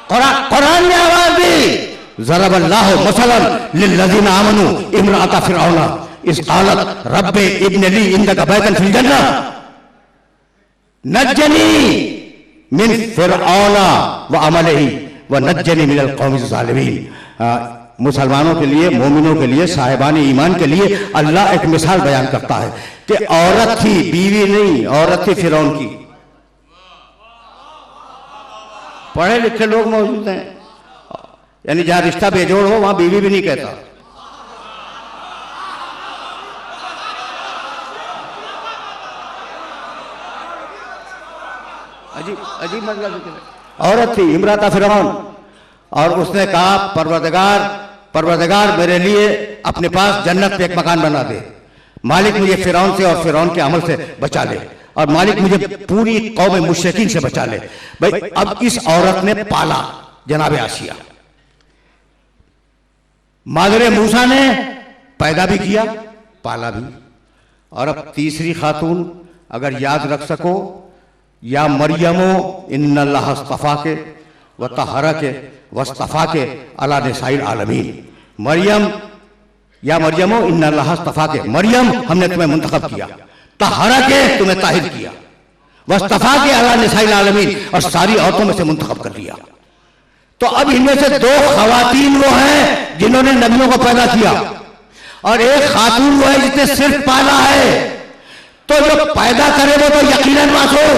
कुरान ने आवाज दी, ज़रबल्लाहु मसलन लिल्लज़ीना आमनू इम्राअता फिरऔन is क़ालत rabbi ibn Lee इंदका बैतन fill जन्नह नज्जनी मिन फिरऔन व अमलिही व नज्जनी मिनल क़ौमिज़ ज़ालिमीन। मुसलमानों के लिए, मोमिनों के लिए, साहिबान ईमान के लिए अल्लाह एक मिसाल बयान करता है कि औरत थी, बीवी नहीं, औरत थी फिरौन की। पढ़े लिखे लोग मौजूद हैं, यानी जहां रिश्ता बेजोड़ हो वहां बीवी भी नहीं कहता। अजीब अजीब मतलब औरत थी इमराता फिरौन, और उसने कहा परवरदिगार मेरे लिए अपने पास जन्नत पे एक मकान बना दे, मालिक मुझे फिरौन से और फिरौन के अमल से बचा ले, और मालिक मुझे पूरी कौम मुशरिकीन से बचा ले। भाई अब इस औरत ने पाला जनाब आसिया, मादरे मूसा ने पैदा भी किया, पाला भी। और अब तीसरी खातून अगर याद रख सको, या मरियमो इन्नल्लाह अस्तफा के व तहरा के वस्तफा के अला निसाइल आलमीन। मरियम, या मरियमो इन्नल्लाह अस्तफा के, मरियम हमने तुम्हें मुंतखब किया, तहरा के तुम्हें ताहिर किया, वस्तफा के अला निसाइल आलमीन, और सारी औरतों में से मुंतखब कर लिया। तो अब इनमें से दो खवातीन वो हैं जिन्होंने नबियों को पैदा किया, और एक खातून वो है जिसने सिर्फ पाला है। तो जो पैदा करे वो तो यकीनन मासूम,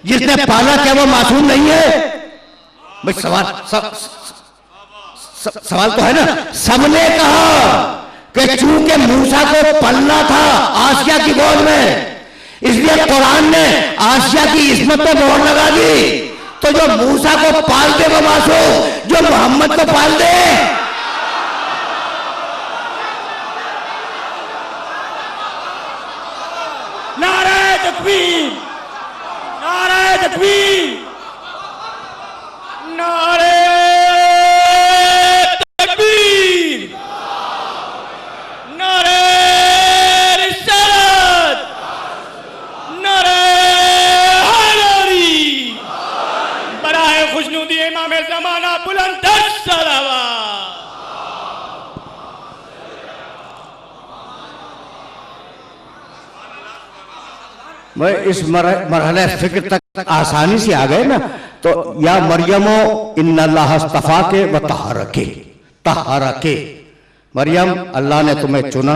जिसने पाला क्या वो मासूम नहीं है? भाई सवाल तो है ना। सबने कहा कि चूंकि मूसा को पलना था आसिया की गोद में, इसलिए कुरान ने आसिया की इस्मत पे मोहर लगा दी। तो जो मूसा को पाल दे वो मासूम, जो मोहम्मद को पाल दे नारे तकबीर, नारे तकबीर, नारे तकबीर, नारे रिसालत, नारे हैदरी, बराए खुशनुदी इमाम ज़माना बुलंद सलावत। मैं इस मरहले फिक्र तक आसानी से आ गए ना। तो या मरियमो इन्नल्लाह अस्तफा के व तहरा के, मरियम अल्लाह ने तुम्हें चुना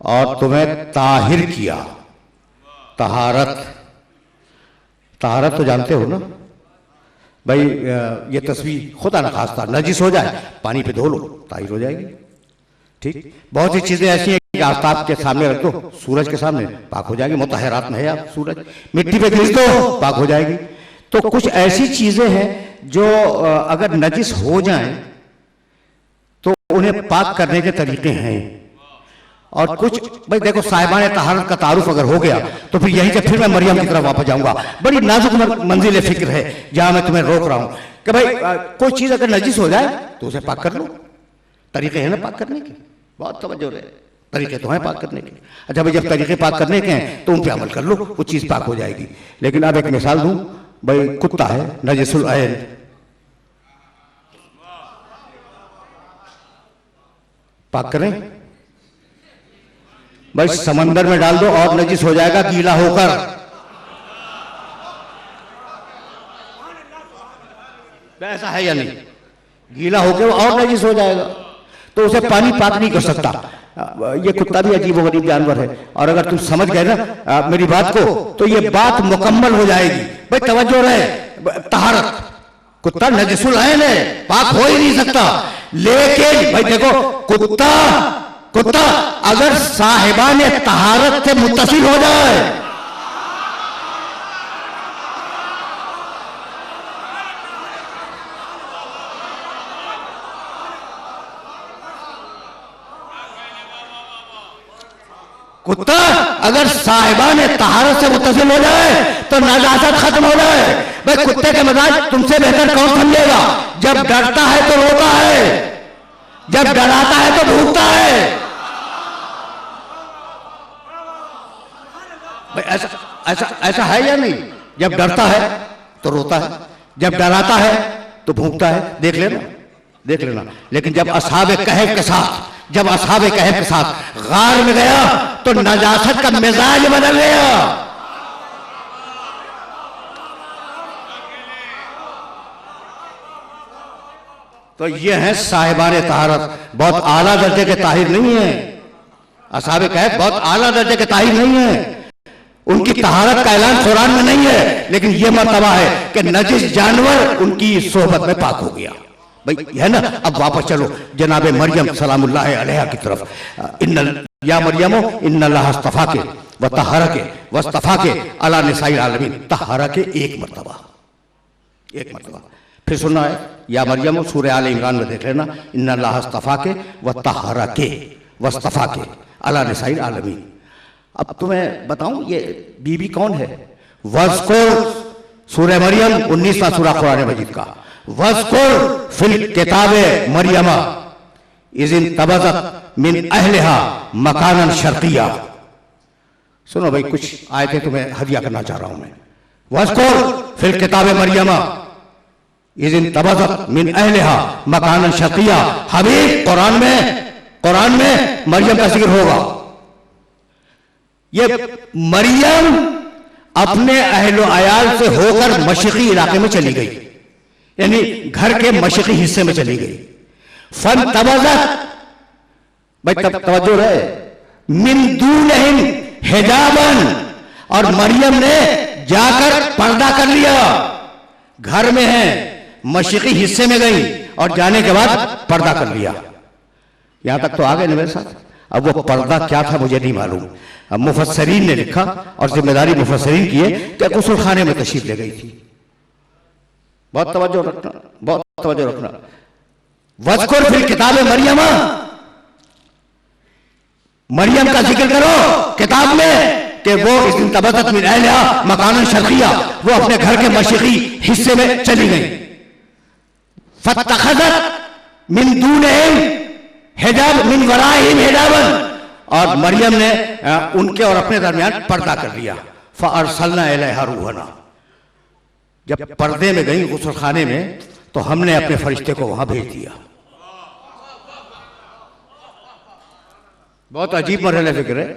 और तुम्हें ताहिर किया। तहारत, तहारत तो जानते हो ना भाई, ये तस्वीर खुदा न खास्ता नजिस हो जाए पानी पे धो लो ताहिर हो जाएगी। ठीक, बहुत सी चीजें ऐसी हैं कि आफ्ताब के सामने रख दो, सूरज के सामने, पाक हो जाएगी। मुतहरात में है आप, सूरज मिट्टी पे घिस दो पाक हो जाएगी। तो कुछ ऐसी चीजें हैं जो अगर नजिस हो जाएं तो उन्हें पाक करने के तरीके हैं। और कुछ भाई देखो, साहिबान तहारत का तारुफ अगर हो गया तो फिर यहीं से फिर मैं मरियम की तरफ वापस जाऊंगा। बड़ी नाजुक मंजिल फिक्र है जहां मैं तुम्हें रोक रहा हूं कि भाई कोई चीज अगर नजिस हो जाए तो उसे पाक कर लो। तरीके हैं ना पाक करने के, बहुत तवज्जो रहे, तरीके तो हैं पाक करने के। अच्छा भाई, जब तरीके पाक करने के हैं तो उन पे अमल कर लो, वो चीज पाक हो जाएगी। लेकिन अब एक मिसाल दूं, भाई कुत्ता है नजिसुल ऐन, पाक करें भाई, समंदर में डाल दो और नजिस हो जाएगा गीला होकर। ऐसा है या नहीं? गीला होकर और नजिस हो जाएगा, तो उसे पानी पाक नहीं कर सकता। ये कुत्ता भी अजीब गरीब जानवर है, और अगर तुम समझ गए ना मेरी बात को तो ये बात मुकम्मल हो जाएगी। भाई तवज्जो रहे, तहारत, कुत्ता नजिसुल ऐन है, पाक हो ही नहीं सकता। लेकिन भाई देखो, कुत्ता अगर साहिबान तहारत से मुत्तसिल हो जाए, कुत्ता अगर साहिबान तहारत से मुत्तसिल हो जाए तो नजासत खत्म हो जाए। भाई कुत्ते के मजाज तुमसे बेहतर कौन समझेगा? जब डरता है तो रोता है, जब डराता है तो भूखता है। भाई ऐसा है या नहीं? जब डरता है तो रोता है, जब डराता है तो भूखता है, देख लेना, देख लेना। लेकिन जब असहाबे कहफ के साथ, जब असहाबे कहफ के साथ गार में गया तो नजासत का मिजाज बदल गया। तो ये हैं साहिबान तहारत, बहुत आला दर्जे के ताहिर नहीं है। असहाबे कहफ बहुत आला दर्जे के ताहिर नहीं है, उनकी तहारत का ऐलान कुरान में नहीं है, लेकिन यह मर्तबा है कि नजिस जानवर उनकी सोहबत में पाक हो गया। भाई है ना। अब वापस चलो जनाबे मरियम सलामुल्लाह अलैहा की तरफ। या मरियमो इन्नल्लाह अस्तफाके व तहरके वस्तफाके अला निसाइल आलमीन। तहरके एक मर्तबा, एक मर्तबा। फिर सुनना है या मरियमो, सूरह आले इमरान में देख लेना, इन्नल्लाह अस्तफाके व तहरके वस्तफाके अला निसाइल आलमीन। अब तुम्हें बताऊं ये बीबी कौन है। वज़कुर, सूरह मरियम 19वां सूरा कुरान मजीद का। वज़कुर फिल किताबे मरियमा इज़िन तबज़त मिन अहलिहा मकानन शर्किया। सुनो भाई, कुछ आयतें तुम्हें हदिया करना चाह रहा हूं मैं। वज़कुर फिल किताबे मरियमा इज़िन तबज़त मिन अहलिहा मकानन शर्किया। हबीब, कुरान में मरियम का जिक्र होगा। ये मरियम अपने अहलो अयाल से होकर मशरिकी इलाके में चली गई, यानी घर के मशरिकी हिस्से में चली गई। फन तबज़त, भाई तब तवज्जो रहे, मिन दूनहिम हिजाबन, और मरियम ने जाकर पर्दा कर लिया। घर में है, मशरिकी हिस्से में गई और जाने के बाद पर्दा कर लिया। यहां तक तो आ गए ना मेरे साथ। अब वो पर्दा क्या था मुझे नहीं मालूम। अब मुफस्सरीन ने लिखा और जिम्मेदारी मुफस्सरीन की है कि गुस्ल खाने में तशरीफ ले गई थी। बहुत तवज्जो रखना, बहुत तवज्जो रखना। वज़कुर फिल किताब मरियम, मरियम का जिक्र करो किताब में कि वो इस दिन तबज़त मिन अहलिहा मकानन शर्किया, वो अपने घर के मशरिकी हिस्से में चली गई। फत्तखज़त मिन दूनहिम हिजाब मिन वराइहिम हिजाबन, और मरियम ने उनके और अपने दरमियान पर्दा कर लिया। फ़अरसलना इलैहा रूहना, जब पर्दे में गई गुस्ल खाने में तो हमने अपने फरिश्ते को वहां भेज दिया। बहुत अजीब मरहले फिक्र है,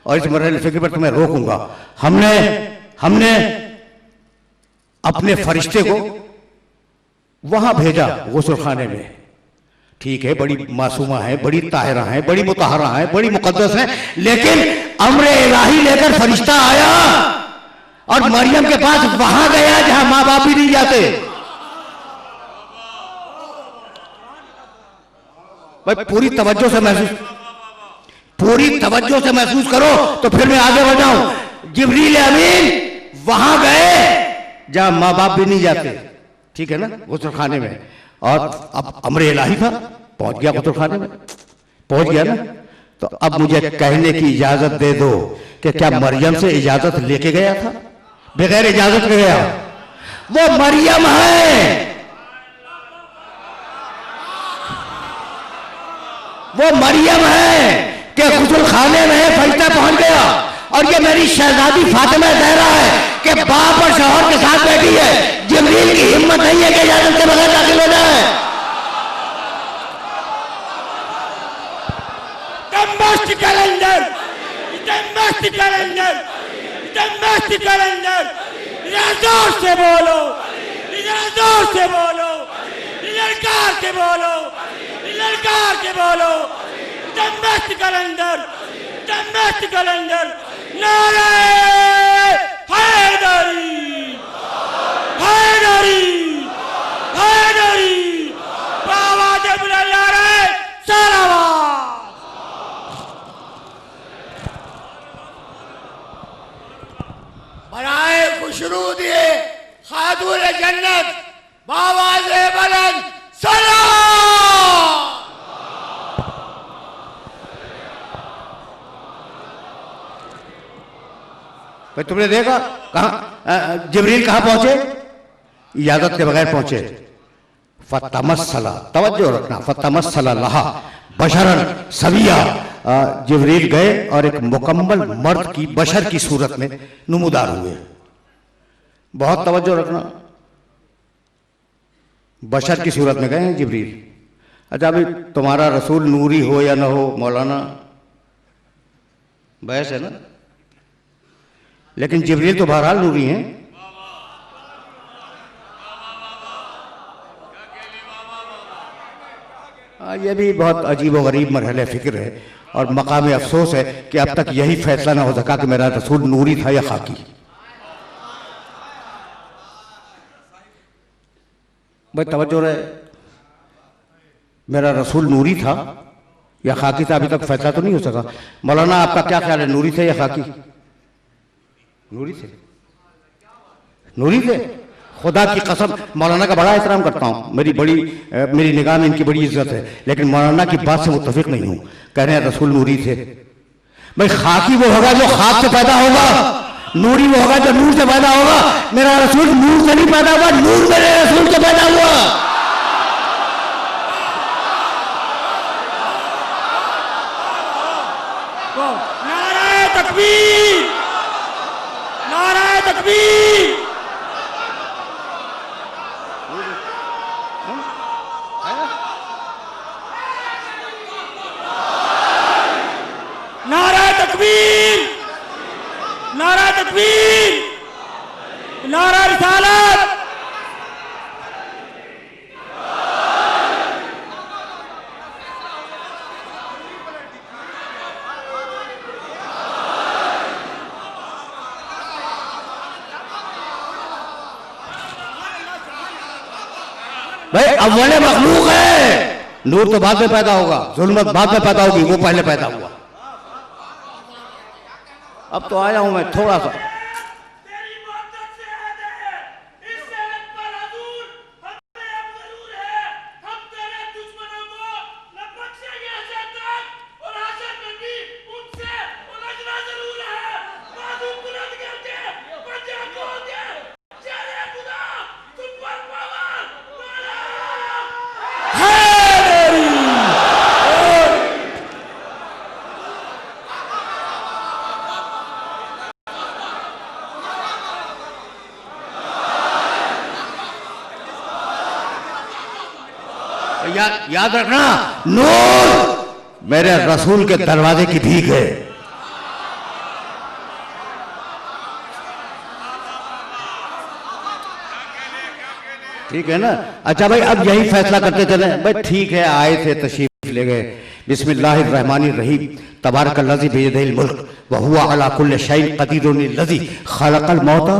और इस मरहले फिक्र पर तुम्हें रोकूंगा। हमने अपने फरिश्ते को वहां भेजा गुस्ल खाने में। ठीक है, बड़ी मासूमा है, बड़ी ताहिरा है, बड़ी मुतहरा है, बड़ी मुकद्दस है, लेकिन अम्र इलाही लेकर फरिश्ता आया और मरियम के पास वहां गया जहां मां बाप भी नहीं जाते। भाई पूरी तवज्जो से महसूस करो तो फिर मैं आगे बढ़ जाऊं। जिब्रील अमीन वहां गए जहां मां बाप भी नहीं जाते, ठीक है ना, गुस्ल खाने में। और अब अम्र इलाही था, पहुंच गया गुस्ल खाने में, पहुंच गया ना। तो अब मुझे कहने की इजाजत दे दो कि क्या मरियम से इजाजत लेके गया था, बगैर इजाजत के गया? वो मरियम है, वो मरियम है कि गुस्ल खाने में फरिश्ता पहुंच गया और ये मेरी शहजादी फातिमा ज़हरा है कि बाप और शौहर के साथ बैठी है। जिब्रील की हिम्मत नहीं है कि इजाजत के बगैर दाखिल हो जाए। जोर से बोलो, जोर से बोलो, ललकार के बोलो, ललकार के बोलो। मस्त कलंदर, नारे हैदरी, हैदरी, हैदरी, बाबा जबरल्ला रे सलावा। बनाए खुशरू दिए खातून जन्नत बाबा से बुलंद सलाम। तुमने देखा कहां जिब्रील कहां पहुंचे? इजाजत के बगैर पहुंचे। फतमस्सला, तवज्जो रखना, फतमस्सला लहा बशरन सविया। जिब्रील गए और एक मुकम्मल मर्द की, बशर की सूरत में नुमुदार हुए। बहुत तवज्जो रखना। बशर की सूरत में गए हैं जिब्रील। अच्छा अभी तुम्हारा रसूल नूरी हो या ना हो मौलाना, बहस है ना, लेकिन जिब्रील तो बहरहाल नूरी हैं। ये भी बहुत अजीब व गरीब मरहले फ़िक्र है और मकाम अफसोस है कि अब तक यही फैसला ना हो सका कि मेरा रसूल नूरी था या खाकी। भाई तवज्जो रहे, मेरा रसूल नूरी था या खाकी था, अभी तक फैसला तो नहीं हो सका। मौलाना आपका क्या ख्याल है, नूरी थे या खाकी? नूरी थे, नूरी थे। खुदा की कसम मौलाना का बड़ा एहतराम करता हूँ, मेरी निगाह में इनकी बड़ी इज्जत है, लेकिन मौलाना की बात से मुत्तफिक नहीं हूँ। कह रहे हैं रसूल नूरी थे। भाई खाकी वो होगा जो खाक से पैदा होगा, नूरी वो होगा जो नूर से पैदा होगा। मेरा रसूल नूर से नहीं पैदा हुआ, नूर मेरे रसूल से पैदा हुआ। नाराए तकबीर, नाराए तकबीर। नाराए तकबीर, नाराए तकबीर, नाराए रिसालत। भाई अव्वल मखलूक है, नूर तो बाद में पैदा होगा, जुल्मत बाद में पैदा होगी, वो पहले पैदा हुआ। अब तो आया हूं मैं थोड़ा सा। याद रखना, नूर मेरे रसूल के दरवाजे की भीख है। ठीक है ना? अच्छा भाई अब यही फैसला करते चले। भाई ठीक है, आए थे तशरीफ ले गए। बिस्मिल्लाहिर्रहमानिर्रहीम, तबारकल्लज़ी बियदिहिल मुल्क व हुवा अला कुल्लि शैइन क़दीरुन लज़ी खलक़ल मौता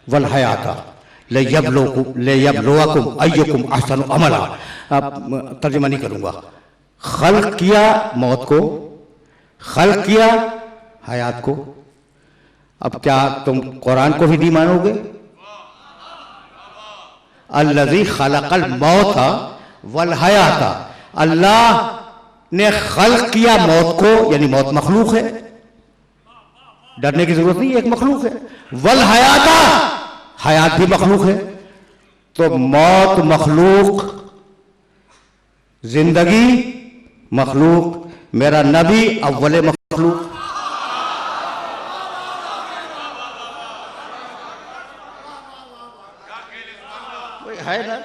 वल हयाता लियब्लुवकुम अय्युकुम अहसनु अमला। अब तर्जुमा नहीं करूंगा। खल्क किया मौत को, खल्क किया हयात को। अब क्या तुम कुरान को भी नहीं मानोगे? अल्लज़ी खलक़ल मौता वल हयाता, अल्लाह ने खल्क किया मौत को, यानी मौत मखलूक है, डरने की जरूरत नहीं, एक मखलूक है। वल हयाता, हयात भी मखलूक है। तो मौत मखलूक, जिंदगी मखलूक, मेरा नबी अव्वल मखलूक। है ना?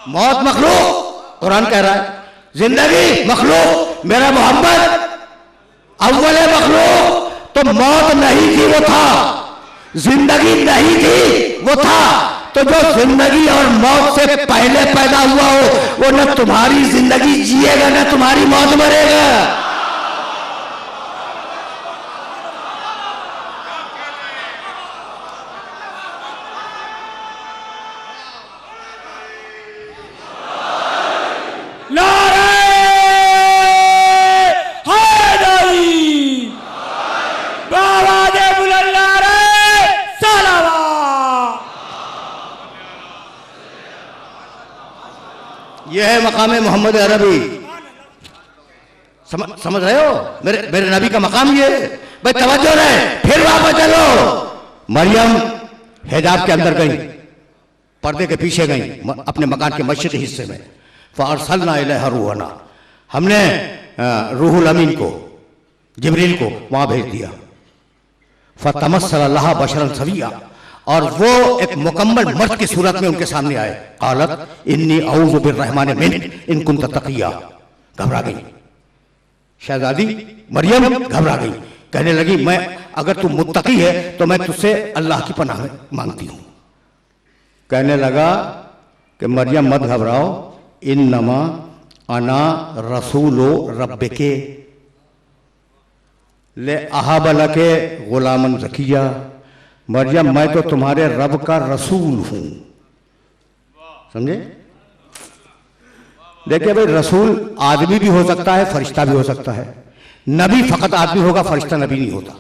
मौत मखलूक कुरान कह रहा है, जिंदगी मखलूक, मेरा मोहम्मद अव्वल मखलूक। तो मौत नहीं थी वो था, जिंदगी नहीं थी वो था। तो जो जिंदगी और मौत से पहले पैदा हुआ हो वो न तुम्हारी जिंदगी जिएगा न तुम्हारी मौत मरेगा। यह है मकाम मोहम्मद अरबी। समझ रहे हो? मेरे नबी का मकाम ये है। भाई तवज्जो रहे, फिर वापस चलो। मरियम हिजाब के अंदर गई, पर्दे के पीछे गई अपने मकान के मस्जिद हिस्से में। फअरसलना इलैहा रूहना, हमने रूहुल अमीन को, जिब्रील को वहां भेज दिया। फतमस्सल लहा बशरन सविया, और वो एक मुकम्मल मर्द की सूरत में उनके सामने आए। कालत इन्नी औज़ु बिर्रहमानि मिन्क इन कुन्त तक़िया। घबरा गई शहजादी मरियम, घबरा गई, कहने लगी मैं अगर तू मुत्तकी है तो मैं तुझसे अल्लाह की पनाह मांगती हूं। कहने लगा कि मरियम मत घबराओ, इन्नमा अना रसूलो रब्बिके ले अहब लके गुलामन ज़किया। मरियम मैं तो तुम्हारे रब का रसूल हूं। समझे? देखिए भाई, रसूल आदमी भी हो सकता है, फरिश्ता भी हो सकता है। नबी फकत आदमी होगा, फरिश्ता नबी नहीं होता।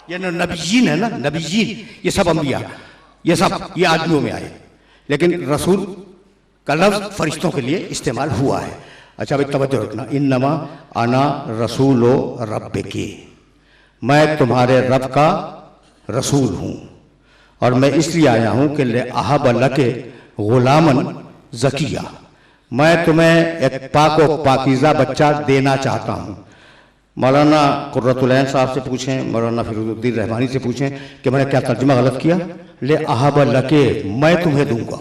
ये नबीयीन है ना, नबीयीन ये सब अंबिया, ये सब ये आदमियों में आए, लेकिन रसूल का लफ्ज फरिश्तों के लिए इस्तेमाल हुआ है। अच्छा भाई तवज्जो रखना, इन्नमा अना रसूलो रब्बिकी, मैं तुम्हारे रब का रसूल हूं और मैं इसलिए आया हूं कि ले अहब लके गुलामन ज़किया, मैं तुम्हें एक पाक व पाकीज़ा बच्चा देना चाहता हूं। मौलाना कुर्रतुल ऐन साहब से पूछें, मौलाना फिरोजुद्दीन रहमानी से पूछें कि मैंने क्या तर्जुमा गलत किया। ले अहब लके, मैं तुम्हें दूंगा।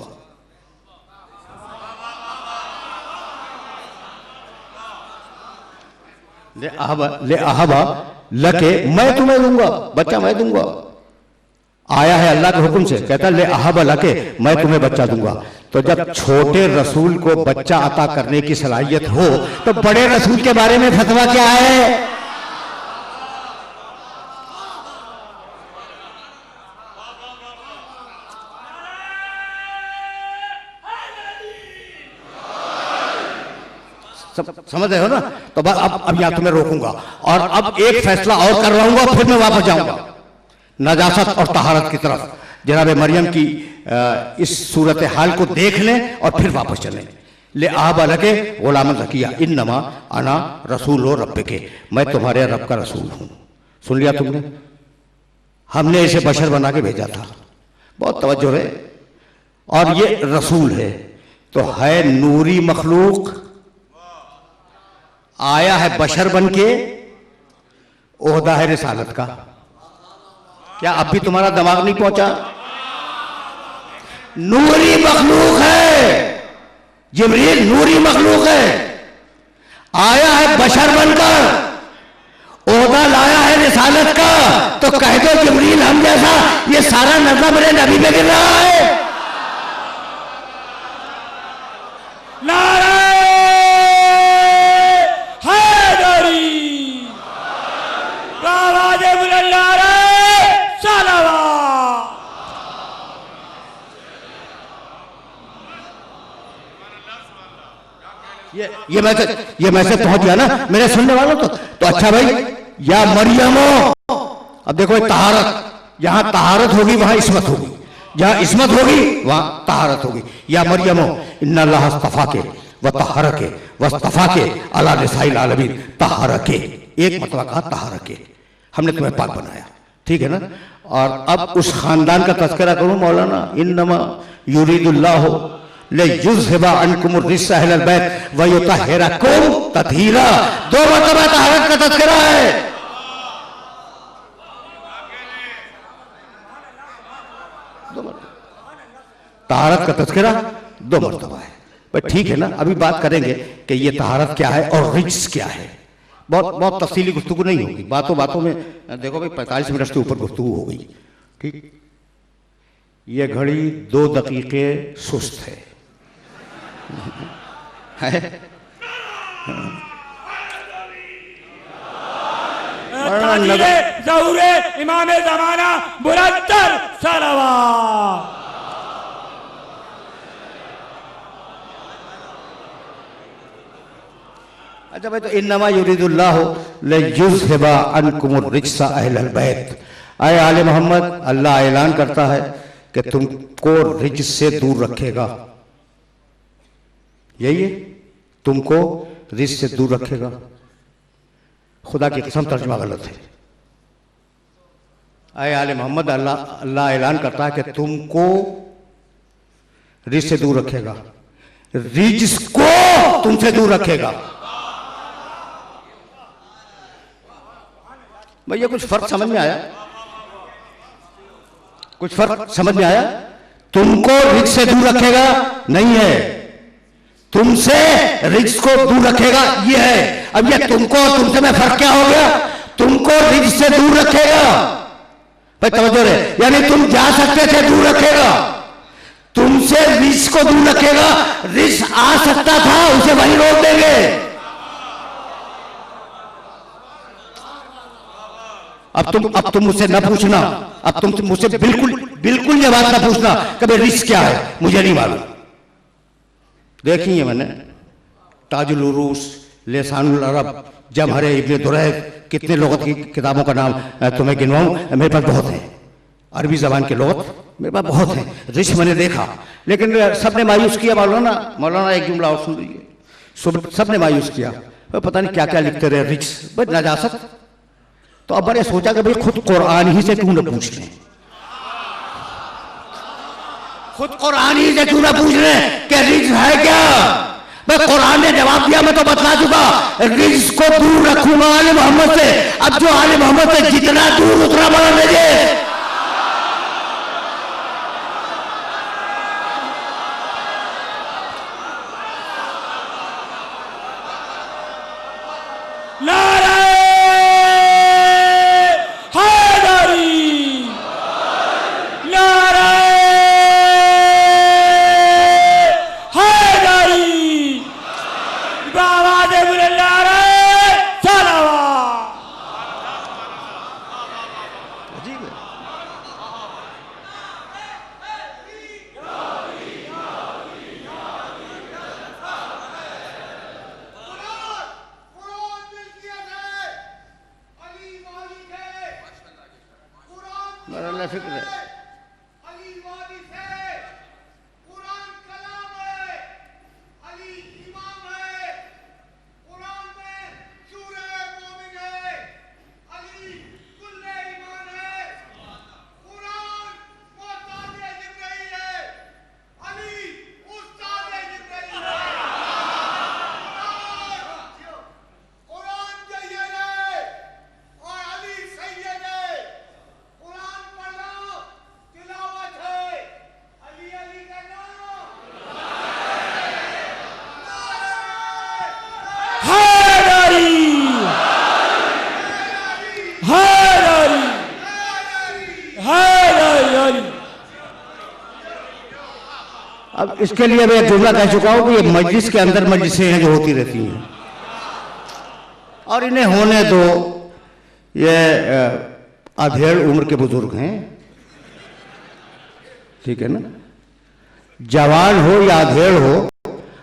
ले अहबा लके, मैं तुम्हें दूंगा, बच्चा मैं दूंगा। आया है अल्लाह के हुक्म से, कहता ले अहब लके, मैं तुम्हें बच्चा दूंगा। तो जब छोटे रसूल को बच्चा अता करने की सलाहियत हो तो बड़े रसूल के बारे में फतवा क्या है? समझ रहे हो ना? तो बस अब यहां तुम्हें रोकूंगा और अब एक फैसला और करवाऊंगा, फिर मैं वापस जाऊंगा नजासत और तहारत की तरफ। जनाब मरियम की इस सूरत हाल को देख लें और फिर वापस चलें। ले आब लगे गुलामन ज़किया, इन्नमा अना रसूल रब्बिके, मैं तुम्हारे रब का रसूल हूं। सुन लिया तुमने? हमने इसे बशर बना के भेजा था। बहुत तवज्जो है। और ये रसूल है तो है नूरी मखलूक, आया है बशर बन के, ओहदा है रिसालत का। क्या अब भी तुम्हारा दिमाग नहीं पहुंचा? नूरी मखलूक है, जिब्रील नूरी मखलूक है, आया है बशर बनकर, ओहदा लाया है रिसालत का। तो कह दो जिब्रील हम जैसा, ये सारा नजर मेरे नबी पे गिर रहा है। नारे हैदरी, आवाज़े बुलंद नारे सलावत। ये मैसेज पहुंच गया ना मेरे सुनने वालों तो अच्छा भाई, या मरियमो, अब देखो तहारत, जहां तहारत होगी वहां इस्मत होगी, जहां इस्मत होगी वहां तहारत होगी। या मरियमो इन्नल्लाह अस्तफाके व तहरके वस्तफाके अला निसाइल आलमीन तहरके, एक मरतबा कहा तहरके, हमने तुम्हें पाक बनाया, ठीक है ना। और अब उस खानदान का तज़किरा करूं मौलाना, इन्नमा युरीदुल्लाहु लियुज़हिबा अन्कुम अर्रिज्सा अहलल बैत व युतहिरकुम तत्हीरा, दो मरतबा तहरत का तज़किरा है। तहारत का तज़किरा दो मरतबा है। पर ठीक है ना, अभी बात करेंगे कि ये तहारत क्या है और रिज्स क्या है। बहुत तफसीली गुफ्तगू नहीं होगी, बातों बातों में देखो भाई 45 मिनट से ऊपर गुफ्तगू हो गई, ठीक। ये घड़ी 2 दकीके सुस्त है। ज़हूरे इमाम ज़माना मुरत्तर सलावत। अच्छा भाई, तो इन्नमा युरीदुल्लाहु लियुज़हिबा अन्कुम अर्रिज्सा अहलल बैत, आए आले मोहम्मद, अल्लाह ऐलान करता है कि तुमको रिज्स से दूर रखेगा। यही है, तुमको रिज्स से दूर रखेगा। खुदा की कसम तर्जुमा गलत है। आए आले मोहम्मद, अल्लाह ऐलान करता है कि तुमको रिज्स से दूर रखेगा, रिज्स को तुमसे दूर रखेगा। भैया कुछ फर्क समझ में आया? कुछ फर्क समझ में आया? तुमको रिज्क से दूर रखेगा नहीं है, तुमसे रिज्क को दूर रखेगा ये है। अब ये तुमको और तुमसे में फर्क क्या हो गया? तुमको रिज्क से दूर रखेगा, भाई तवज्जो रहे, यानी तुम जा सकते थे दूर रखेगा, तुमसे रिज्क को दूर रखेगा। रिज्क आ सकता था उसे वहीं रोक देंगे। अब तुम मुझसे न पूछना, अब तुम मुझसे बिल्कुल ये बात न पूछना कभी रिज्क क्या है, मुझे नहीं मालूम। देखी है मैंने ताजुल उरूस, लिसानुल अरब, जमहरे इब्ने दुरैद, कितने लोगों की किताबों का नाम तुम्हें गिनवाऊं, मेरे पास बहुत है। अरबी जबान के लोग मेरे पास बहुत हैं, रिज्क मैंने देखा, लेकिन सबने मायूस किया। मौलाना एक जुमला और सुन लीजिए, सबने मायूस किया, पता नहीं क्या क्या लिखते रहे रिज्क, बस नजासत। तो अब मैंने सोचा कि भाई खुद कुरान ही से क्यों न पूछ लें, खुद कुरान ही से क्यों न पूछ लें कि रिज्क है क्या। मैं कुरान ने जवाब दिया, मैं तो बतला चुका, रिज्क को दूर रखूंगा आले मोहम्मद से। अब जो आले मोहम्मद से जितना दूर उतना बड़ा लीजिए। फिक्र है अब इसके लिए मैं जुमला कह चुका हूं कि ये मजलिस के अंदर मजलिसें हैं जो होती रहती हैं और इन्हें होने दो। ये अधेड़ उम्र के बुजुर्ग हैं, ठीक है ना, जवान हो या अधेड़ हो,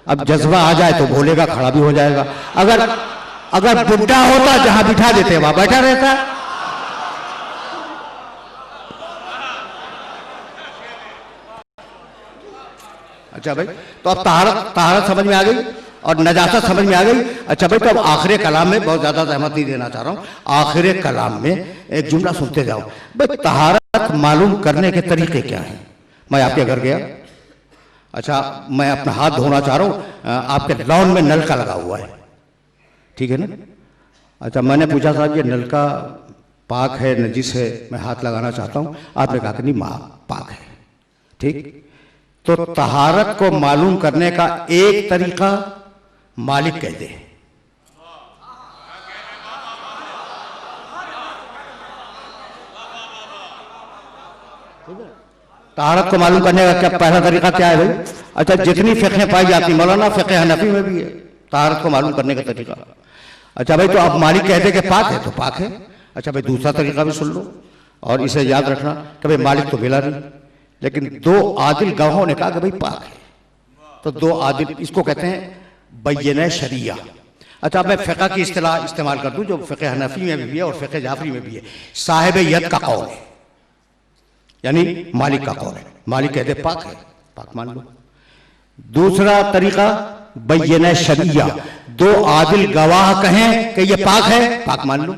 अब जज्बा आ जाए तो बोलेगा, खड़ा भी हो जाएगा। अगर बुढ़ा होता जहां बिठा देते वहां बैठा रहता। अच्छा भाई, तो अब तहारत समझ में आ गई और नजासत समझ में आ गई। अच्छा भाई, तो अब आखिर कलाम में बहुत ज्यादा सहमत नहीं देना चाह रहा हूं, आखिर कलाम में एक जुमला सुनते जाओ। भाई तहारत मालूम करने के तरीके क्या हैं? मैं आपके घर गया, अच्छा मैं अपना हाथ धोना चाह रहा हूं, आपके लॉन में नलका लगा हुआ है, ठीक है ना। अच्छा मैंने पूछा साहब ये नलका पाक है नजिस है, मैं हाथ लगाना चाहता हूं। आपने कहा कि नहीं पाक है, ठीक। तो तहारत को मालूम करने का एक तरीका मालिक कह दे। तहारत को मालूम करने का क्या पहला तरीका क्या है भाई? अच्छा जितनी फ़िक़्ह पाई जाती, मौलाना फ़िक़्ह हनफी में भी है तहारत को मालूम करने का तरीका। अच्छा भाई, तो अब मालिक कहते कि पाक है तो पाक है। अच्छा भाई, दूसरा तरीका भी सुन लो और इसे याद रखना कि भाई मालिक तो मिला नहीं, लेकिन दो आदिल गवाहों ने कहा कि भाई पाक है। तो दो आदिल, इसको कहते हैं बैयना शरिया। अच्छा मैं फ़िक़्ह की इस्तिलाह इस्तेमाल कर दूं जो फ़िक़्ह हनफी में भी है और फ़िक़्ह जाफरी में भी है। साहिब यद का कौल है, यानी मालिक का कौल है, मालिक कहते पाक है, पाक मान लो। दूसरा तरीका बैयना शरिया, दो आदिल गवाह कहें कि ये पाक है, पाक मान लो।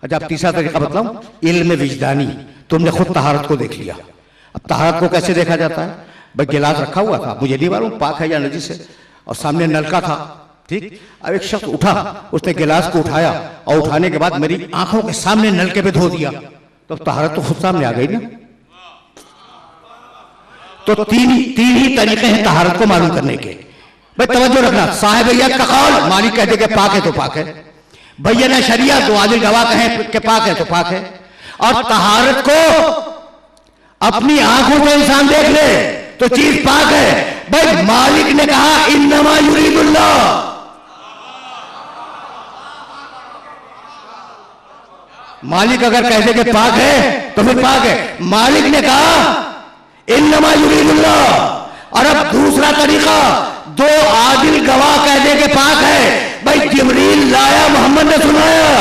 अच्छा अब तीसरा तरीका बताऊं, इल्म विजदानी, तुमने खुद तहारत को देख लिया। अब तहारत को कैसे देखा जाता है? भाई गिलास रखा हुआ था, मुझे नहीं मालूम पाक है या नजिस है, और सामने नलका था, ठीक। अब एक शख्स उठा, उसने गिलास को उठाया और उठाने के बाद मेरी आंखों के सामने नलके पे धो दिया, तो तहारत तो खुद सामने आ गई ना। तो तीन ही तरीके हैं तहारत को मालूम करने के। भाई तवज्जो रखना, साहिब यद का कौल, मालिक कह दे के पाक है तो पाक है, बैयना शरिया दो आदिल गवाह कहें कि पाक है तो पाक है। और तहारत को अपनी आंखों से इंसान देख ले तो चीज पाक है। भाई मालिक ने कहा इन्नमा युरीदुल्लाह, मालिक अगर कह दे कि पाक है तो फिर पाक है। मालिक ने कहा इन्नमा युरीदुल्लाह। और अब दूसरा तरीका, दो आदिल गवाह कह दे के पाक है। भाई जिब्रील लाया, मोहम्मद ने सुनाया।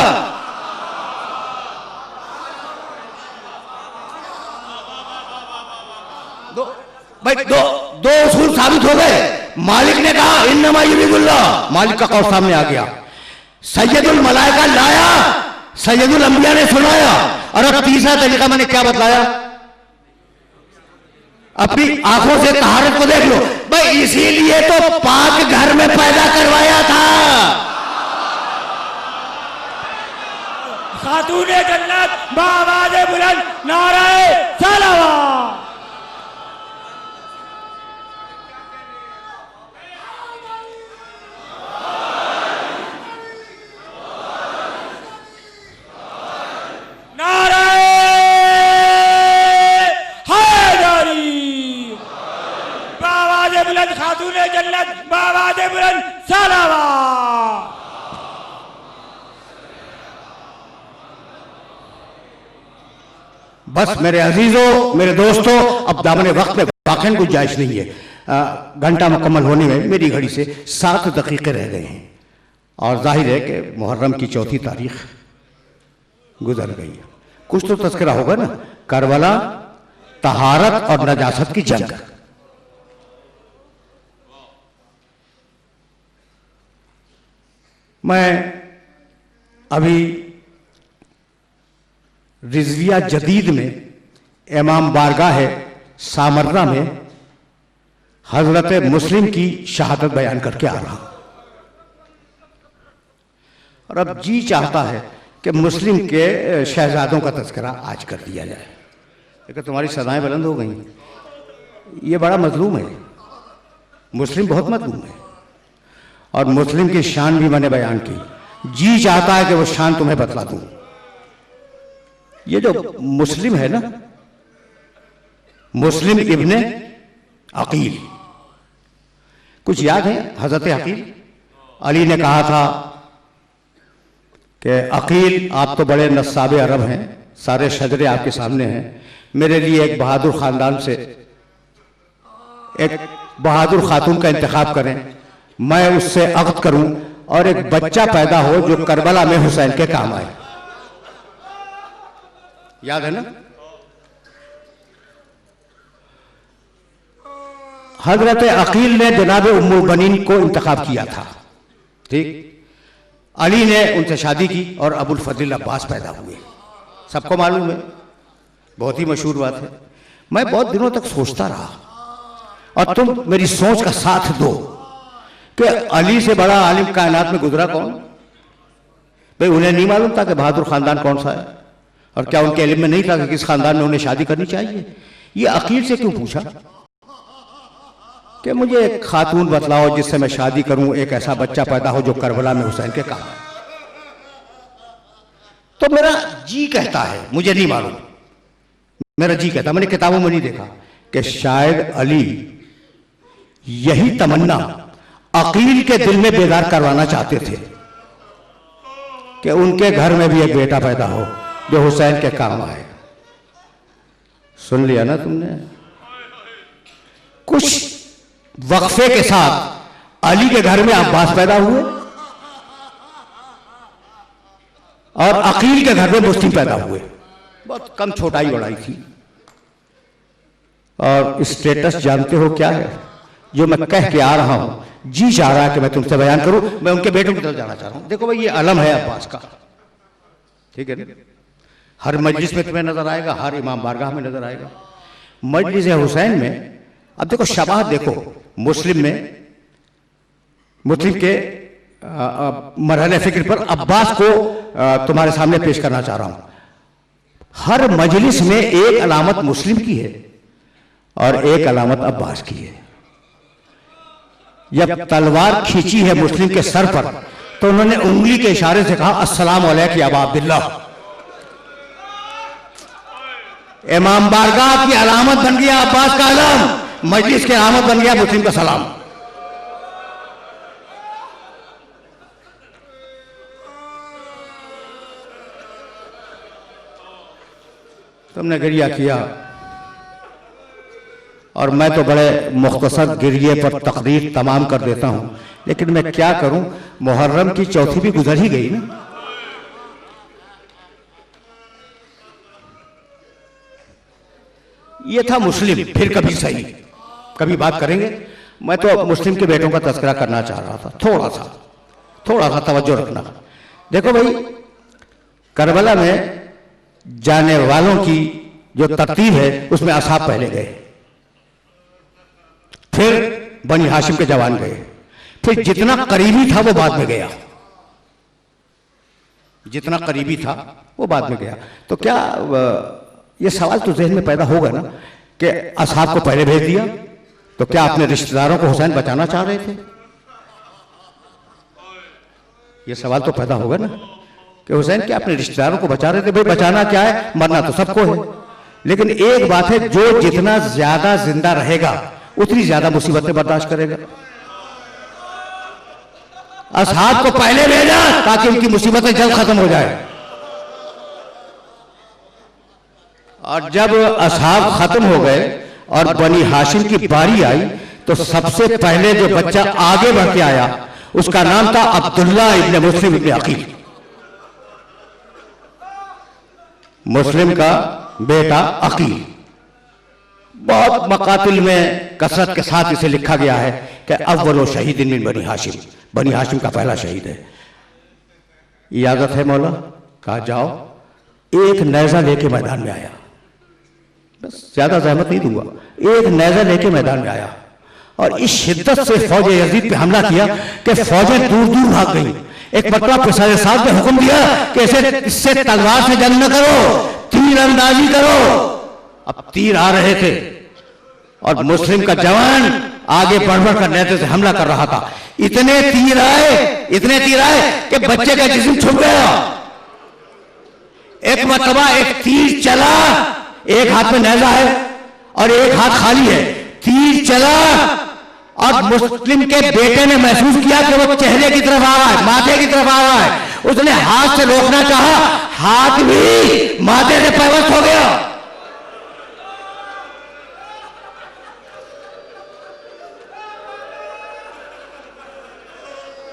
भाई दो उसूल साबित हो गए। मालिक ने कहा इन्नमा युरीदुल्लाह, मालिक का कौल सामने आ गया। सैयदुल मलाइका लाया, सैयदुल अंबिया ने सुनाया। और अब तीसरा तरीका मैंने क्या बतलाया, अपनी आंखों से तहारत को देख लो। भाई इसीलिए तो पाक घर में पैदा करवाया था। खातूने जन्नत बावाज़े बुलंद नाराए सलावत। खातूने जन्नत बावाज़े बुलंद सलावत। बस मेरे अजीजों, मेरे दोस्तों, अब दामन वक्त में वाकई गुंजाइश नहीं है। घंटा मुकम्मल होने में मेरी घड़ी से 7 दकीके रह गए हैं और जाहिर है कि मुहर्रम की 4थी तारीख गुजर गई है। कुछ तो तज़किरा होगा ना, करबला, तहारत और नजासत की जंग। मैं अभी रिजविया जदीद में इमाम बारगाह है सामरना में हजरत मुस्लिम की शहादत बयान करके आ रहा हूं। और अब जी चाहता है कि मुस्लिम के शहजादों का तज़किरा आज कर दिया जाए, लेकिन तुम्हारी सदाएं बुलंद हो गई। ये बड़ा मजलूम है, मुस्लिम बहुत मजलूम है और मुस्लिम की शान भी मैंने बयान की। जी चाहता है कि वो शान तुम्हें बतला दूं। ये जो मुस्लिम है ना, मुस्लिम इब्ने अकील, कुछ याद है? हजरत अकील, अली ने कहा था कि अकील आप तो बड़े नस्साबे अरब हैं, सारे शजरे आपके सामने हैं, मेरे लिए एक बहादुर खानदान से एक बहादुर खातून का इंतखाब करें, मैं उससे अक़्द करूं और एक बच्चा पैदा हो जो करबला में हुसैन के काम आए। याद है ना? हजरत अकील ने जनाब उम्मुल बनीन को इंतखाब किया था, ठीक। अली ने उनसे शादी की और अबुल फजल अब्बास पैदा हुए। सबको मालूम है, बहुत ही मशहूर बात है। मैं बहुत दिनों तक सोचता रहा और तुम मेरी सोच का साथ दो कि अली से बड़ा आलिम कायनात में गुजरा कौन? भाई उन्हें नहीं मालूम था कि बहादुर खानदान कौन सा है, और क्या उनके इल्म में नहीं था कि किस खानदान में उन्हें शादी करनी चाहिए? ये अकील से क्यों पूछा कि मुझे एक खातून बतलाओ जिससे मैं शादी करूं, एक ऐसा बच्चा पैदा हो जो करबला में हुसैन के काम है? तो मेरा जी कहता है, मुझे नहीं मालूम, मेरा जी कहता, मैंने किताबों में नहीं देखा कि शायद अली यही तमन्ना अकील के दिल में बेदार करवाना चाहते थे कि उनके घर में भी एक बेटा पैदा हो जो हुसैन के काम आए। सुन लिया ना तुमने? कुछ वक्फे के साथ अली के घर में अब्बास पैदा हुए और अकील के घर में मुस्लिम पैदा हुए। बहुत कम छोटाई बड़ाई थी। और स्टेटस जानते हो क्या है? जो मैं कह के आ रहा हूं, जी चाह रहा है कि मैं तुमसे बयान करूं, मैं उनके बेटों की तरफ जाना चाह रहा हूं। देखो भाई, ये अलम है अब्बास का, ठीक है ना? हर मजलिस में तुम्हें नजर आएगा, हर इमाम बारगाह में नजर आएगा। मजलिस हुसैन में अब देखो शबाह देखो, मुस्लिम में, मुस्लिम के मरहले फिक्र पर अब्बास को तुम्हारे सामने पेश करना चाह रहा हूं। हर मजलिस में एक अलामत मुस्लिम की है और एक अलामत अब्बास की है। जब तलवार खींची है मुस्लिम के सर पर तो उन्होंने उंगली के इशारे से कहा अस्सलाम अलैकुम या अबा अब्दुल्लाह। इमाम बारगाह की अलामत बन गया अब्बास का आलम, मजलिस की अलामत बन गया मुस्लिम का सलाम। तुमने गिरिया किया और मैं तो बड़े मुख्तसर गिरिये पर तकरीर तमाम कर देता हूं, लेकिन मैं क्या करूं, मुहर्रम की चौथी भी गुजर ही गई ना। ये था मुस्लिम, फिर कभी सही, कभी बात करेंगे। मैं तो मुस्लिम के बेटों का तज़किरा करना चाह रहा था, थोड़ा सा तवज्जो रखना। देखो भाई, करबला में जाने वालों की जो तरतीब है उसमें असहाब पहले गए, फिर बनी हाशिम के जवान गए, फिर जितना करीबी था वो बाद में गया, जितना करीबी था वो बाद में गया। तो क्या ये सवाल तो जहन में पैदा होगा ना कि असहाब को पहले भेज दिया तो क्या अपने रिश्तेदारों को हुसैन बचाना चाह रहे थे? ये सवाल तो पैदा होगा ना कि हुसैन क्या अपने रिश्तेदारों को बचा रहे थे? भाई बचाना क्या है, मरना तो सबको है, लेकिन एक बात है, जो जितना ज्यादा जिंदा रहेगा उतनी ज्यादा मुसीबतें बर्दाश्त करेगा। असहाब को पहले भेजा ताकि उनकी मुसीबतें जल्द खत्म हो जाए, और जब असहाब खत्म हो गए और बनी हाशिम की बारी आई तो सबसे पहले जो बच्चा आगे बढ़ के आया उसका नाम था अब्दुल्ला इब्ने मुस्लिम इब्ने अकील, मुस्लिम का बेटा अकील। बहुत मकातिल में कसरत के साथ इसे लिखा गया है कि अव्वलो शहीद मिन बनी हाशिम, बनी हाशिम का पहला शहीद है। इजाजत है मौला? कहा जाओ। एक नेजा लेके मैदान में आया, बस ज्यादा जहमत नहीं दूंगा, एक नेजा लेके मैदान में आया और इस शिद्दत से फौज यजीद पे हमला किया कि फौजें दूर दूर भाग गई। एक मरतबा पिसारे साहब ने हुक्म दिया कि इससे तलवार से जंग न करो, तीर अंदाजी करो। अब तीर आ रहे थे और मुस्लिम का जवान आगे बढ़ बढ़ कर नेज़े से हमला कर रहा था। इतने तीर आए कि बच्चे का जिस्म छुप गया। एक मरतबा एक तीर चला, एक हाथ में नेज़ा है और एक हाथ खाली है, तीर चला और मुस्लिम के बेटे ने महसूस किया कि वो चेहरे की तरफ आ रहा है, माथे की तरफ आ रहा है। उसने हाथ से रोकना चाहा, हाथ भी माथे से पैवस्त हो गया।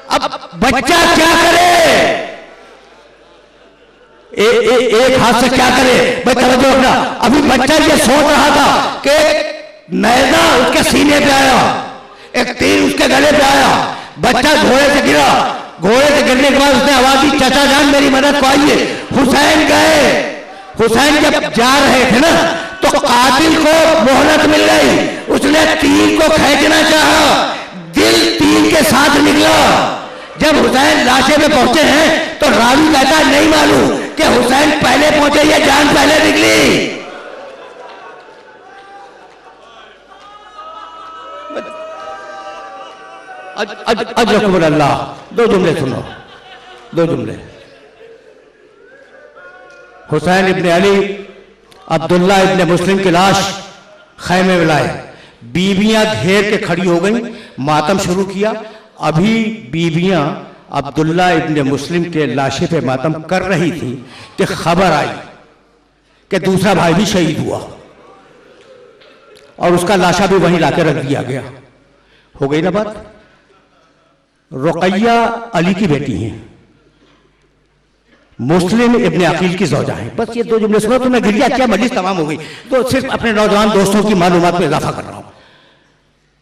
अब बच्चा क्या करे? एक हाथ से क्या करे? भाई तवज्जो रखना। अभी बच्चा ये सोच रहा था कि नेज़ा उसके सीने पे आया, एक तीर उसके गले पे आया, बच्चा घोड़े से गिरा। घोड़े से गिरने के बाद उसने आवाज दी, चाचा जान मेरी मदद को आइए। हुसैन गए। हुसैन जब जा रहे थे ना तो कातिल को मोहलत मिल गई। उसने तीर को खींचना चाहा, दिल तीर के साथ निकला। जब हुसैन लाशे पे पहुंचे हैं तो रावी कहता नहीं मालूम कि हुसैन पहले पहुंचे या जान पहले निकली। अजरकुम अल्लाह। दो जुमले सुनो, दो जुमले। हुसैन इब्ने अली, अब्दुल्ला इब्ने मुस्लिम की लाश खैमे में लाए। बीबियां घेर के खड़ी हो गई, मातम शुरू किया। अभी बीबियां अब्दुल्ला इब्ने मुस्लिम के लाशे पे मातम कर रही थी कि खबर आई कि दूसरा भाई भी शहीद हुआ और उसका लाशा भी वहीं लाके रख दिया गया। हो गई ना बात? रुकैया अली की बेटी हैं, मुस्लिम इब्ने अकील की ज़ौजा है। बस ये दो जुमले सुनो तो मैं गिरिया क्या मजलिस तमाम हो गई। तो सिर्फ अपने नौजवान दोस्तों की मालूमात में इजाफा कर रहा हूं।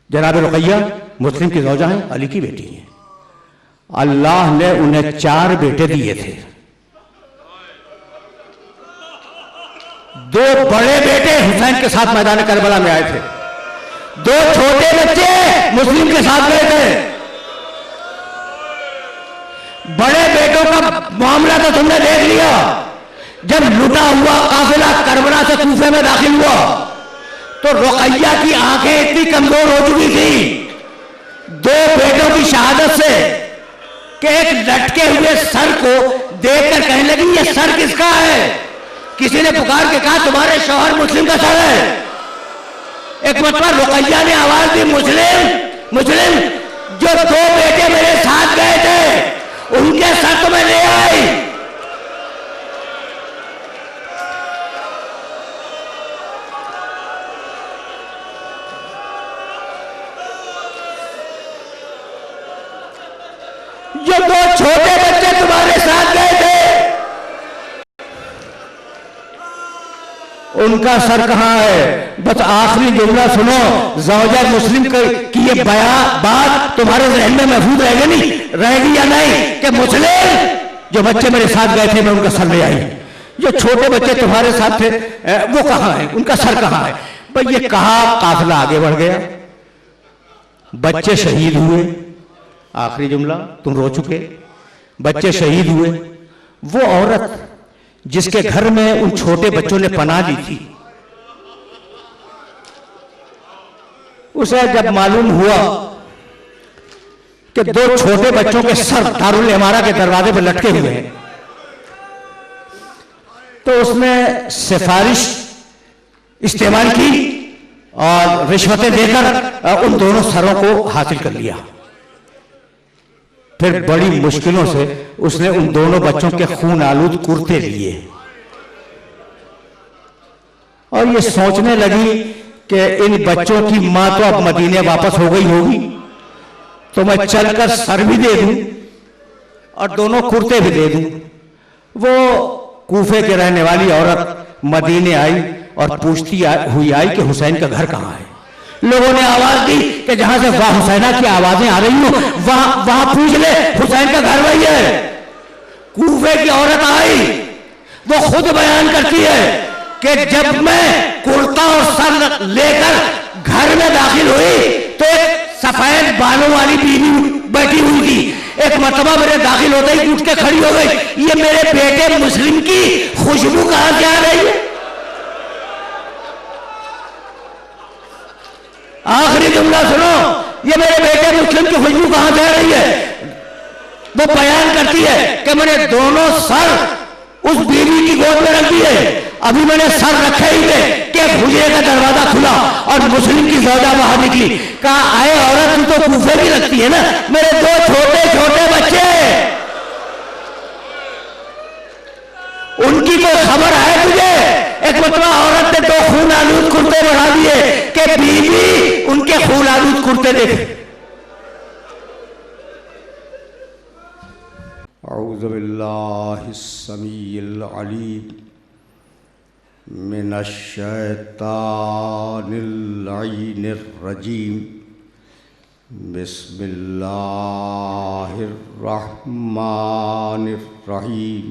जनाब रुकैया मुस्लिम की ज़ौजा है, अली की बेटी है। अल्लाह ने उन्हें 4 बेटे दिए थे। 2 बड़े बेटे हुसैन के साथ मैदान करबला में आए थे, 2 छोटे बच्चे मुस्लिम के साथ गए थे। बड़े बेटों का मामला तो तुमने देख लिया। जब लुटा हुआ काफिला करबला से कूफे में दाखिल हुआ तो रुकैया की आंखें इतनी कमजोर हो चुकी थी 2 बेटों की शहादत से कि एक लटके हुए सर को देखकर कहने लगी ये सर किसका है। किसी ने पुकार के कहा तुम्हारे शौहर मुस्लिम का सर है। एक मतलब रुकैया ने आवाज दी मुस्लिम मुस्लिम। जो 2 बेटे मेरे साथ गए थे उनके सर तो मैं ले आई। जो 2 छोटे बच्चे तुम्हारे साथ गए थे उनका सर कहां है। बस आखिरी जुमला सुनो, ज़ौजा मुस्लिम की ये बात तुम्हारे जहन में महफूज रहेगी या नहीं कि मुस्लिम जो बच्चे मेरे साथ गए थे मैं उनका सर ले आई। जो छोटे बच्चे तुम्हारे साथ थे वो कहां है, उनका सर कहां है। भाई ये कहा काफिला आगे बढ़ गया, बच्चे शहीद हुए। आखिरी जुमला, तुम रो चुके, बच्चे शहीद हुए। वो औरत जिसके घर में उन छोटे बच्चों ने पनाह ली थी, उसे जब मालूम हुआ कि 2 छोटे बच्चों के सर दारुल इमारा के दरवाजे पर लटके हुए हैं, तो उसने सिफारिश इस्तेमाल की और रिश्वतें देकर उन दोनों सरों को हासिल कर लिया। फिर बड़ी मुश्किलों से उसने उन दोनों बच्चों के खून आलूद कुर्ते लिए और ये सोचने लगी कि इन बच्चों की मां तो अब मदीने वापस हो गई होगी तो मैं चलकर सर भी दे दूं और दोनों कुर्ते भी दे दूं। वो कूफे के रहने वाली औरत मदीने आई और पूछती हुई आई कि हुसैन का घर कहां है। लोगों ने आवाज दी कि जहां से वाह हुसैना की आवाजें आ रही हो वहां पूछ ले, हुसैन का घर वही है। कूफे की औरत आई, वो खुद बयान करती है कि जब मैं कुर्ता और सर लेकर घर में दाखिल हुई तो एक सफेद बालों वाली बीवी बैठी हुई थी। एक मतबा मेरे दाखिल होते ही उठ के खड़ी हो गई, ये मेरे बेटे मुस्लिम की खुशबू कहां से आ रही है। आखिरी जुमला सुनो, ये मेरे बेटे मुस्लिम की खुशबू कहां से आ रही है। वो बयान करती है कि मैंने दोनों सर उस बीवी की गोद में रख दिए, अभी मैंने सर रखे ही थे कि हुजरे का दरवाजा खुला और मुस्लिम की ज़ौजा बाहर निकली। कहा आए औरत तू तो कूफे भी रखती है ना, मेरे 2 छोटे छोटे बच्चे उनकी कोई खबर है तुझे। एक मतलब औरत ने 2 खून आलूद कुर्ते बढ़ा दिए कि बीवी उनके खून आलूद कुर्ते देखे। औज़ु बिल्लाहि समीइल अलीम मिनश शैतानिर लईनिर रजीम। बिस्मिल्लाहिर रहमानिर रहीम।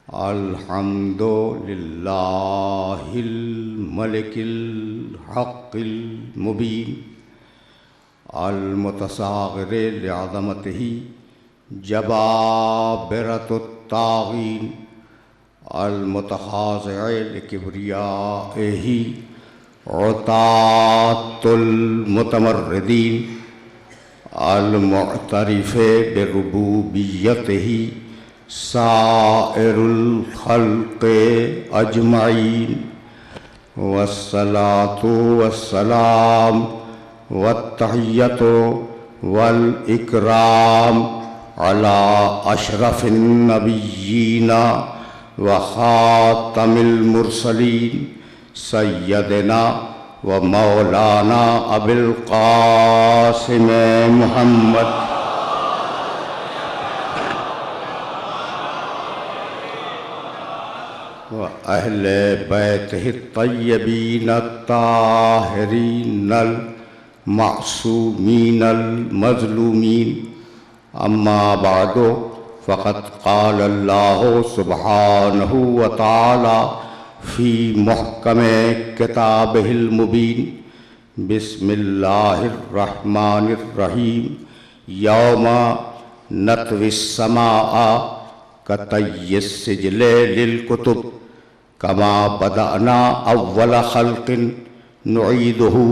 अल्हम्दुलिल्लाहिल मलिकिल हक़्क़िल मुबीन अल मुतसाग़िर लिअज़मतिही जबाबिरतुत ताग़ीन अल मुतखाज़िअ लिकिब्रियाइही उतातुल मुतमर्रिदीन अल मुअतरिफ़े बिरुबूबियतिही साइरुल खल्क़े अजमाइन वस्सलातु वस्सलाम वत्तहिय्यतु वल इकराम अला अशरफिन नबिय्यीना व खातमिल मुरसलीन सय्यदना व मौलाना अबिल क़ासिम मुहम्मद व अहले बैतिहि तय्यबीन ताहिरीनल मासूमीनल मज़लूमीन। अम्मा बादो फ़क़द क़ाल अल्लाहु सुब्हानहु व तआला फ़ी मुहकमे किताबिहिल मुबीन। बिस्मिल्लाहिर रहमानिर रहीम। यौमा नत्विस्समाअ कतय्यिस्सिजले लिलकुतुब कमा बदअना अव्वल खल्किन नुईदुहु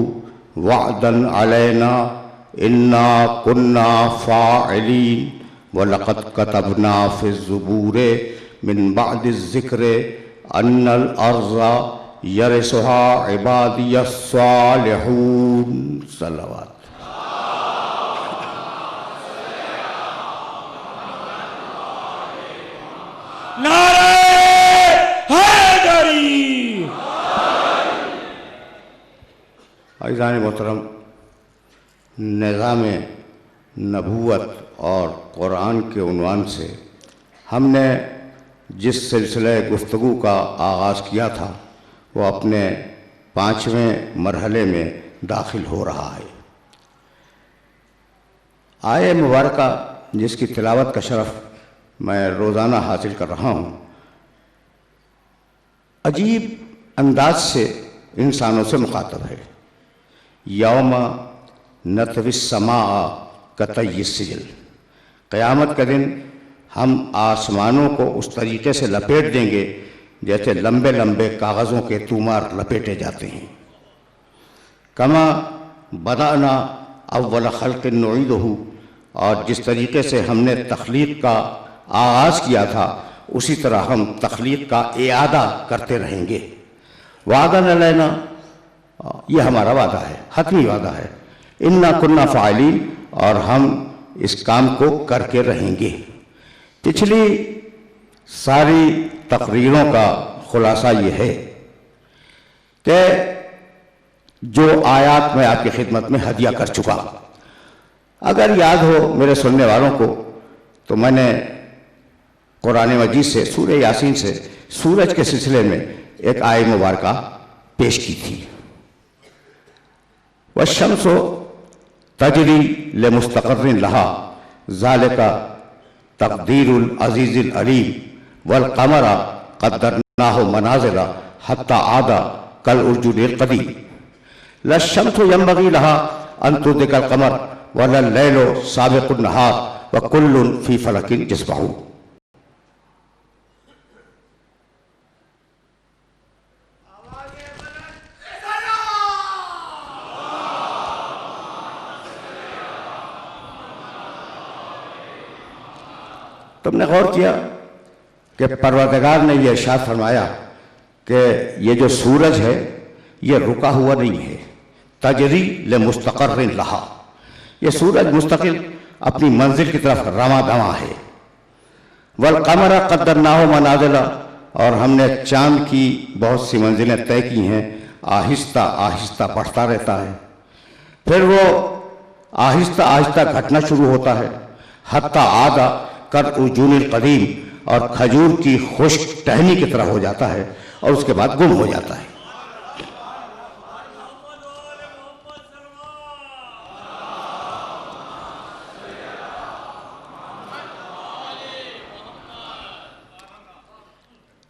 वअदन अलैना इन्ना कुन्ना फाइलीन वलक़द कतबना फ़िज़्ज़ुबूरि मिन बअदिज़्ज़िक्रि अन्नल अर्ज़ा यरिसुहा इबादियस्सालिहून। सल्लल्लाहु नारे हैदरी। अज़ीज़ान मोहतरम, निज़ाम नबूवत और कुरान के उन्वान से हमने जिस सिलसिले गुफ्तगू का आगाज़ किया था वो अपने 5वें मरहले में दाखिल हो रहा है। आये मुबारका जिसकी तिलावत का शरफ़ मैं रोज़ाना हासिल कर रहा हूँ, अजीब अंदाज से इंसानों से मुखातब है। यौम नत्विस्समाअ कतय्यिस्सिजल, क़यामत के दिन हम आसमानों को उस तरीके से लपेट देंगे जैसे लंबे लंबे कागज़ों के तूमार लपेटे जाते हैं। कमा बदाना अव्वल खल्क़िन नुईदुहु, और जिस तरीके से हमने तख्लीक़ का आगाज़ किया था उसी तरह हम तख्लीक़ का इआदा करते रहेंगे। वादन अलैना, ये हमारा वादा है, हतमी वादा है। इन्ना कुन्ना फ़ाइलीन, और हम इस काम को करके रहेंगे। पिछली सारी तकरीरों का खुलासा ये है कि जो आयात मैं आपकी खिदमत में हदिया कर चुका, अगर याद हो मेरे सुनने वालों को, तो मैंने कुरान मजीद से सूरह यासीन से सूरज के सिलसिले में एक आय मुबारका पेश की थी। वश्शम्सु तजरी लिमुस्तक़र्रिन लहा ज़ालिका तक़दीरुल अज़ीज़िल अलीम वल क़मरा क़द्दरनाहु मनाज़िला हत्ता आदा कल उर्जुनिल क़दीम लश्शम्सु यंबग़ी लहा अन तुद्रिकल क़मर वलल लैलु साबिक़ुन नहार व कुल्लुन फ़ी फ़लकिन यस्बहून। तुमने गौर किया कि परवरदिगार ने यह इरशाद फरमाया कि ये जो सूरज है ये रुका हुआ नहीं है। तजरी ले मुस्तक़र्रिन लहा, ये सूरज मुस्तकिल अपनी मंजिल की तरफ रवा दवा है। वल क़मरा क़द्दरनाहु मनाज़िला, और हमने चांद की बहुत सी मंजिलें तय की हैं, आहिस्ता आहिस्ता बढ़ता रहता है, फिर वो आहिस्ता आहिस्ता घटना शुरू होता है। हत्ता आदा कर उर्जुनिल क़दीम, और खजूर की खुश्क टहनी की तरह हो जाता है और उसके बाद गुम हो जाता है।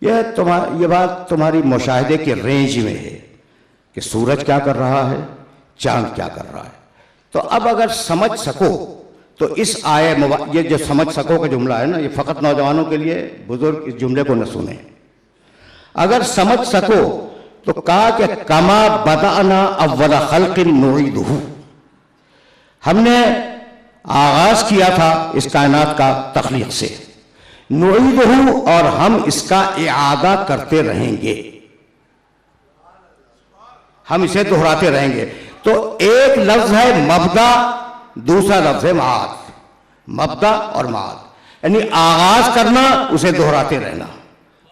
ये बात तुम्हारी मुशाहिदे के रेंज में है कि सूरज क्या कर रहा है, चांद क्या कर रहा है। तो अब अगर समझ सको तो इस ये जो समझ सको का जुमला है ना, ये फ़कत नौजवानों के लिए, बुजुर्ग इस जुमले को न सुने। अगर समझ सको तो कहा कि कमा बदाना अव्वल खल्क़िन नुईदुहु, हमने आगाज किया था इस कायनात का तख्लीक से, नुईदुहु, और हम इसका इआदा करते रहेंगे, हम इसे दोहराते रहेंगे। तो एक लफ्ज है मबदा, दूसरा लफ्ज है माद। मबदा और माद यानी आगाज करना, उसे दोहराते रहना।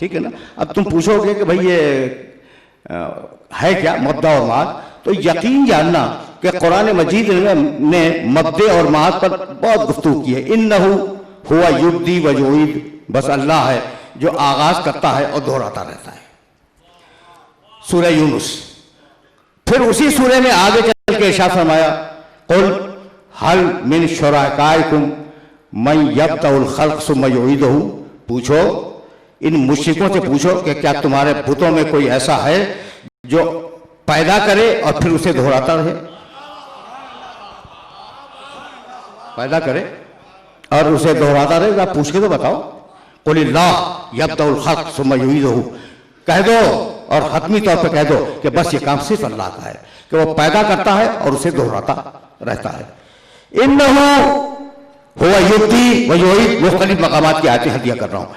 ठीक है ना। अब तुम पूछोगे कि भाई ये है क्या मबदा और माद, तो यकीन जानना कि कुरान मजीद ने मबदे और माद पर बहुत गुफ्तगू की है। इन्नहु हुवा युब्दी व युईद, बस अल्लाह है जो आगाज करता है और दोहराता रहता है। सूरह यूनुस। फिर उसी सूरह में आगे चल के इरशाद फरमाया, कुल हल मिन शुरकाइकुम मन यब्दउल खल्क़ सुम्मा युईदुहु, पूछो इन मुश्रिकों से पूछो कि क्या तुम्हारे बुतों में कोई ऐसा है जो पैदा करे और फिर उसे दोहराता रहे। पैदा करे और उसे दोहराता रहेगा। पूछ के तो बताओ, कुलिल्लाह यब्दउल खल्क़ सुम्मा युईदुहु, कह दो और खत्मी तौर पे कह दो कि बस ये काम सिर्फ अल्लाह का है कि वो पैदा करता है और उसे दोहराता रहता है। इन्नहु हुवा युब्दी व युईद, मुख्तलिफ मकामात की आयतें हदिया कर रहा हूं।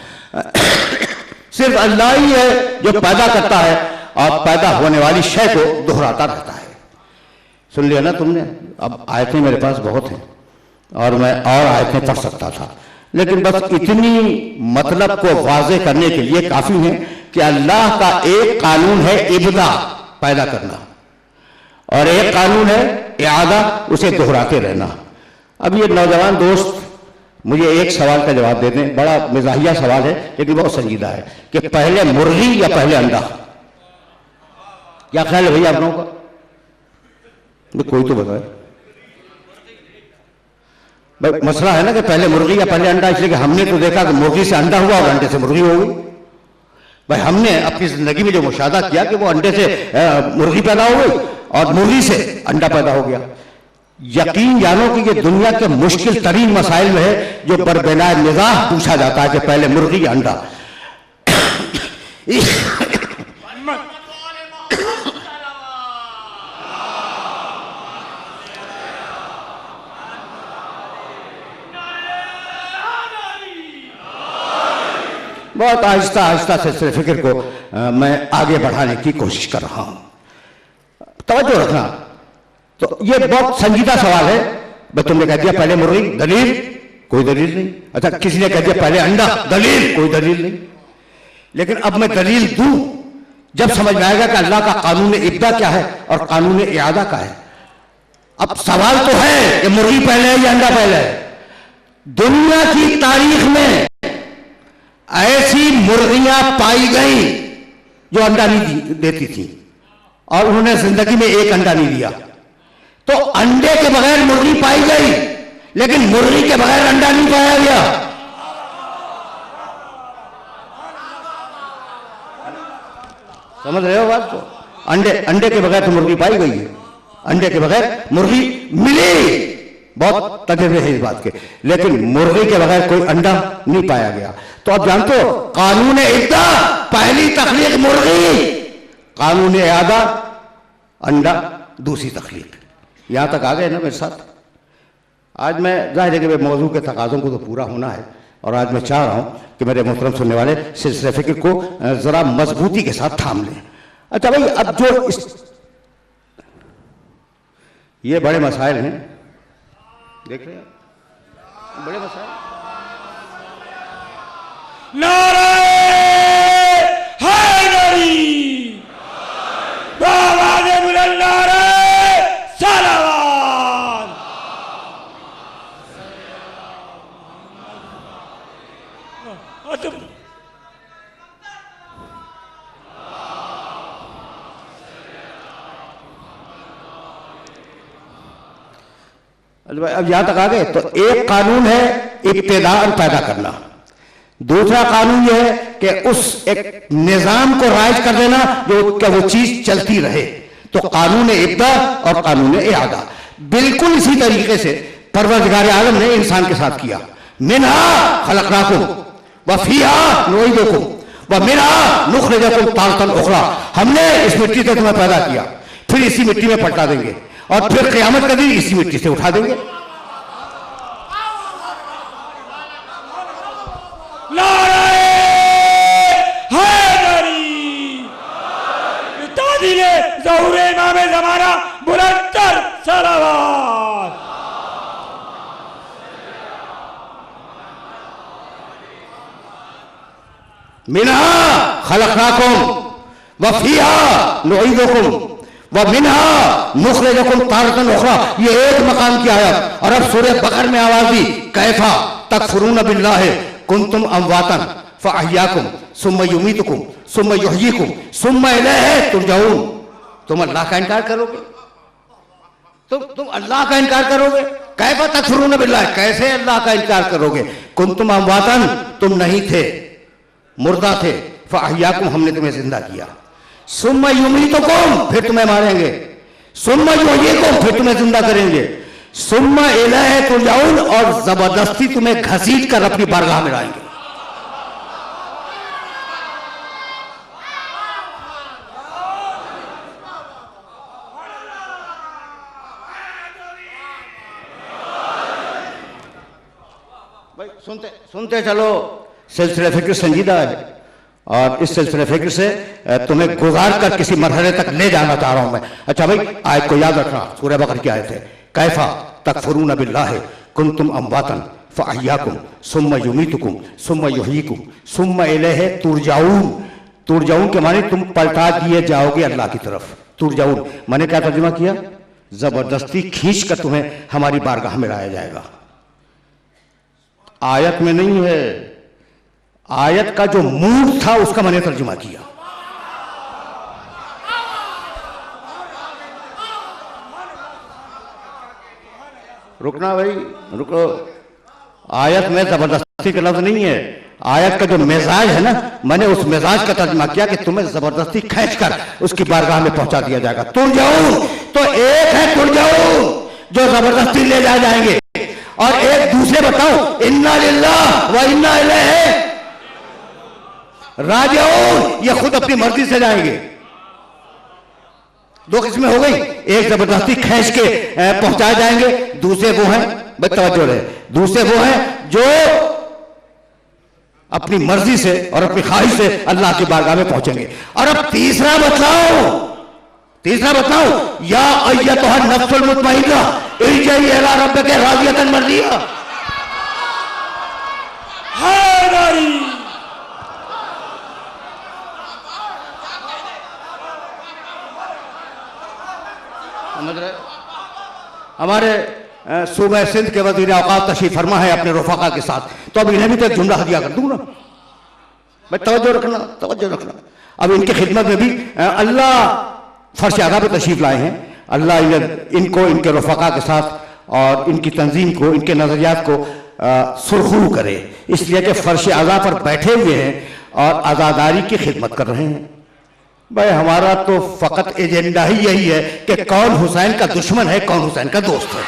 सिर्फ अल्लाह ही है जो पैदा करता है और पैदा होने वाली शय को दोहराता रहता है। सुन लिया ना तुमने? अब आयतें मेरे पास बहुत हैं और मैं और आयतें पढ़ सकता था, लेकिन बस इतनी मतलब को वाज़ेह करने के लिए काफी है कि अल्लाह का एक कानून है इब्दा, पैदा करना, और एक कानून है इआदा, उसे दोहराते रहना। अब ये नौजवान दोस्त मुझे एक सवाल का जवाब दे दें, बड़ा मिजाहिया सवाल है लेकिन बहुत संजीदा है, कि पहले मुर्गी या पहले अंडा? क्या ख्याल है भैया आप लोगों का? कोई तो बताए भाई। मसला है ना कि पहले मुर्गी या पहले अंडा, इसलिए कि हमने तो देखा कि मुर्गी से अंडा हुआ और अंडे से मुर्गी हो गई। भाई हमने अपनी जिंदगी में जो मुशाहदा किया कि वो अंडे से मुर्गी पैदा हो गई और मुर्गी से अंडा पैदा हो गया। यकीन जानो कि ये दुनिया के मुश्किल तरीन मसाइल में है जो बरबेना निगाह पूछा जाता है कि पहले मुर्गी या अंडा। बहुत आहिस्ता आहिस्ता सिलसिले फिक्र को मैं आगे बढ़ाने की कोशिश कर रहा हूं। तवज्जो रखना। तो ये बहुत संजीदा सवाल है। भाई तुमने कह दिया पहले मुर्गी, दलील? कोई दलील नहीं। अच्छा, किसी ने कह दिया पहले अंडा, दलील? कोई दलील नहीं। लेकिन अब मैं दलील दूं जब समझ में आएगा कि अल्लाह का कानून इब्दा क्या है और कानून इआदा क्या है। अब सवाल तो है कि मुर्गी पहले है या अंडा पहले है। दुनिया की तारीख में ऐसी मुर्गियां पाई गई जो अंडा नहीं देती थी और उन्होंने जिंदगी में एक अंडा नहीं दिया। तो अंडे के बगैर मुर्गी पाई गई, लेकिन मुर्गी के बगैर अंडा नहीं पाया गया। समझ रहे हो बात को? अंडे के बगैर तो मुर्गी पाई गई है, अंडे के बगैर मुर्गी मिली। बहुत तजर्बे है इस बात के, लेकिन मुर्गी के बगैर कोई अंडा नहीं पाया गया। तो आप जानते हो कानून इब्दा पहली तखलीक मुर्गी, कानून इआदा अंडा दूसरी तखलीक। यहां तक आ गए ना मेरे साथ? आज मैं जाहिर है कि मौजू के तकाज़ों को तो पूरा होना है और आज मैं चाह रहा हूं कि मेरे मोहतरम सुनने वाले सिलसिले फिक्र को जरा मजबूती के साथ थाम लें। अच्छा भाई, अब जो ये बड़े मसाइल हैं, देख रहे हैं बड़े मसाइल। नारे हैदरी, आवाज़े बुलंद नारे सलावत। अब यहां तक आ गए तो एक कानून है इब्तिदाअन पैदा करना, दूसरा कानून यह है कि उस एक निजाम को राइज कर देना जो वो चीज चलती रहे। तो कानून इब्दा और कानून इआदा बिल्कुल इसी तरीके से परवरदिगार आलम ने इंसान के साथ किया। मिन्हा खलकनाकुम व फीहा नुईदुकुम व मिन्हा नुखरिजुकुम तारतन उखरा। हमने इस मिट्टी से तुम्हें पैदा किया, फिर इसी मिट्टी में पलटा देंगे और फिर क़यामत का दिन इसी मिट्टी से उठा देंगे। ज़हूर इमाम ज़माना बुलंदतर सलावत। मिन्हा खलकनाकुम व फीहा नुईदुकुम व मिन्हा नुखरिजुकुम तारतन उखरा। ये एक मकाम की आयत। और अब सूरह बकर में आवाज दी, कैफा तकफुरून बिल्लाहि कुंतुम अमवातन फअहयाकुम सुम्मा युमीतुकुम सुम्मा युहयीकुम सुम्मा इलैहि तुरजऊन। तुम अल्लाह का इनकार करोगे? तुम अल्लाह का इनकार करोगे? कैफा तकफुरून बिल्लाह, कैसे अल्लाह का इनकार करोगे? कुंतुम अमवातन, तुम नहीं थे, मुर्दा थे, फअहयाकुम, हमने तुम्हें जिंदा किया। सुम्मा युमीतुकुम, फिर तुम्हें मारेंगे, सुम्मा युहयीकुम, फिर तुम्हें जिंदा करेंगे, सुम्मा इलैहि तुरजाऊन, और जबरदस्ती तुम्हें घसीट कर अपनी बारगाह में लाएंगे। भाई सुनते सुनते चलो, सिलसिला फिक्र संजीदा है और इस सिलसिले फिक्र से तुम्हें गुजार कर किसी मरहले तक ले जाना चाह रहा हूं मैं। अच्छा भाई, आयत को याद रखना, सूरह बकरा की आयत है, कैफा तकफुरून बिल्लाहि कुंतुम अमवातन फअहयाकुम सुम्मा युमीतुकुम सुम्मा युहयीकुम सुम्मा इलैहि तुरजाऊन। तुरजाऊन के माने तुम पलटा दिए जाओगे अल्लाह की तरफ। तुरजाऊन मैंने क्या तर्जुमा किया? जबरदस्ती खींच कर तुम्हें हमारी बारगाह में लाया जाएगा। आयत में नहीं है, आयत का जो मूड था उसका मैंने तर्जुमा किया। रुकना भाई, रुको। आयत में जबरदस्ती का लफ्ज नहीं है, आयत का जो मिजाज है ना, मैंने उस मिजाज का तर्जुमा किया कि तुम्हें जबरदस्ती खींचकर उसकी बारगाह में पहुंचा दिया जाएगा। तुरजाऊन तो एक है, तुरजाऊन जो जबरदस्ती ले जाएंगे, और एक दूसरे बताओ इन्ना लिल्लाह व इन्ना इलैहि राजिऊन, ये खुद अपनी मर्जी से जाएंगे। दो किस्में हो गई, एक जबरदस्ती खींच के पहुंचाए जाएंगे, दूसरे वो हैं, तवज्जो रहे, दूसरे वो हैं जो अपनी मर्जी से और अपनी ख्वाहिश से अल्लाह की बारगाह में पहुंचेंगे। और अब तीसरा बतलाओ, तीसरा बताओ, या अय्यतुहा नफ्सुल मुतमइन्ना इरजिई इला रब्बिक रादियतन मर्दिया। हैदरी समझ रहे? हमारे सूबह सिंध के वजीर औकाफ तशरीफ फरमा है अपने रफाका के साथ, तो अब इन्हें भी तो एक जुमला हदिया कर दूंगा भाई। तवज्जो रखना, तवज्जो रखना। अब इनकी खिदमत में भी अल्लाह फर्श आगा पे तशरीफ लाए हैं। अल्लाह इनको, इनके रफाका के साथ और इनकी तंजीम को, इनके नजरियात को सुरखरू करे, इसलिए कि फर्श आगा पर बैठे हुए हैं और आज़ादारी की खिदमत कर रहे हैं। भाई हमारा तो फकत एजेंडा ही यही है कि कौन हुसैन का दुश्मन है, कौन हुसैन का दोस्त है।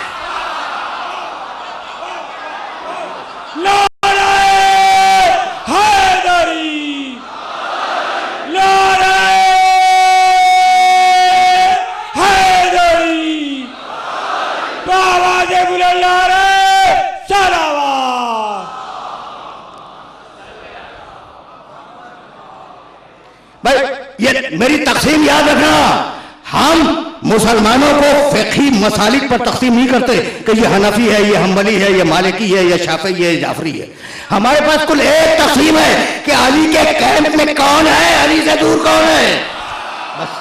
मेरी तकसीम याद रखना, हम मुसलमानों को फिक़ही मसालिक पर तकसीम नहीं करते कि ये हनफी है, ये हम्बली है, ये मालिकी है, ये शाफ़ी है, ये जाफरी है। हमारे पास कुल एक तकसीम है कि अली के कैंप में कौन है, अली से दूर कौन है, बस।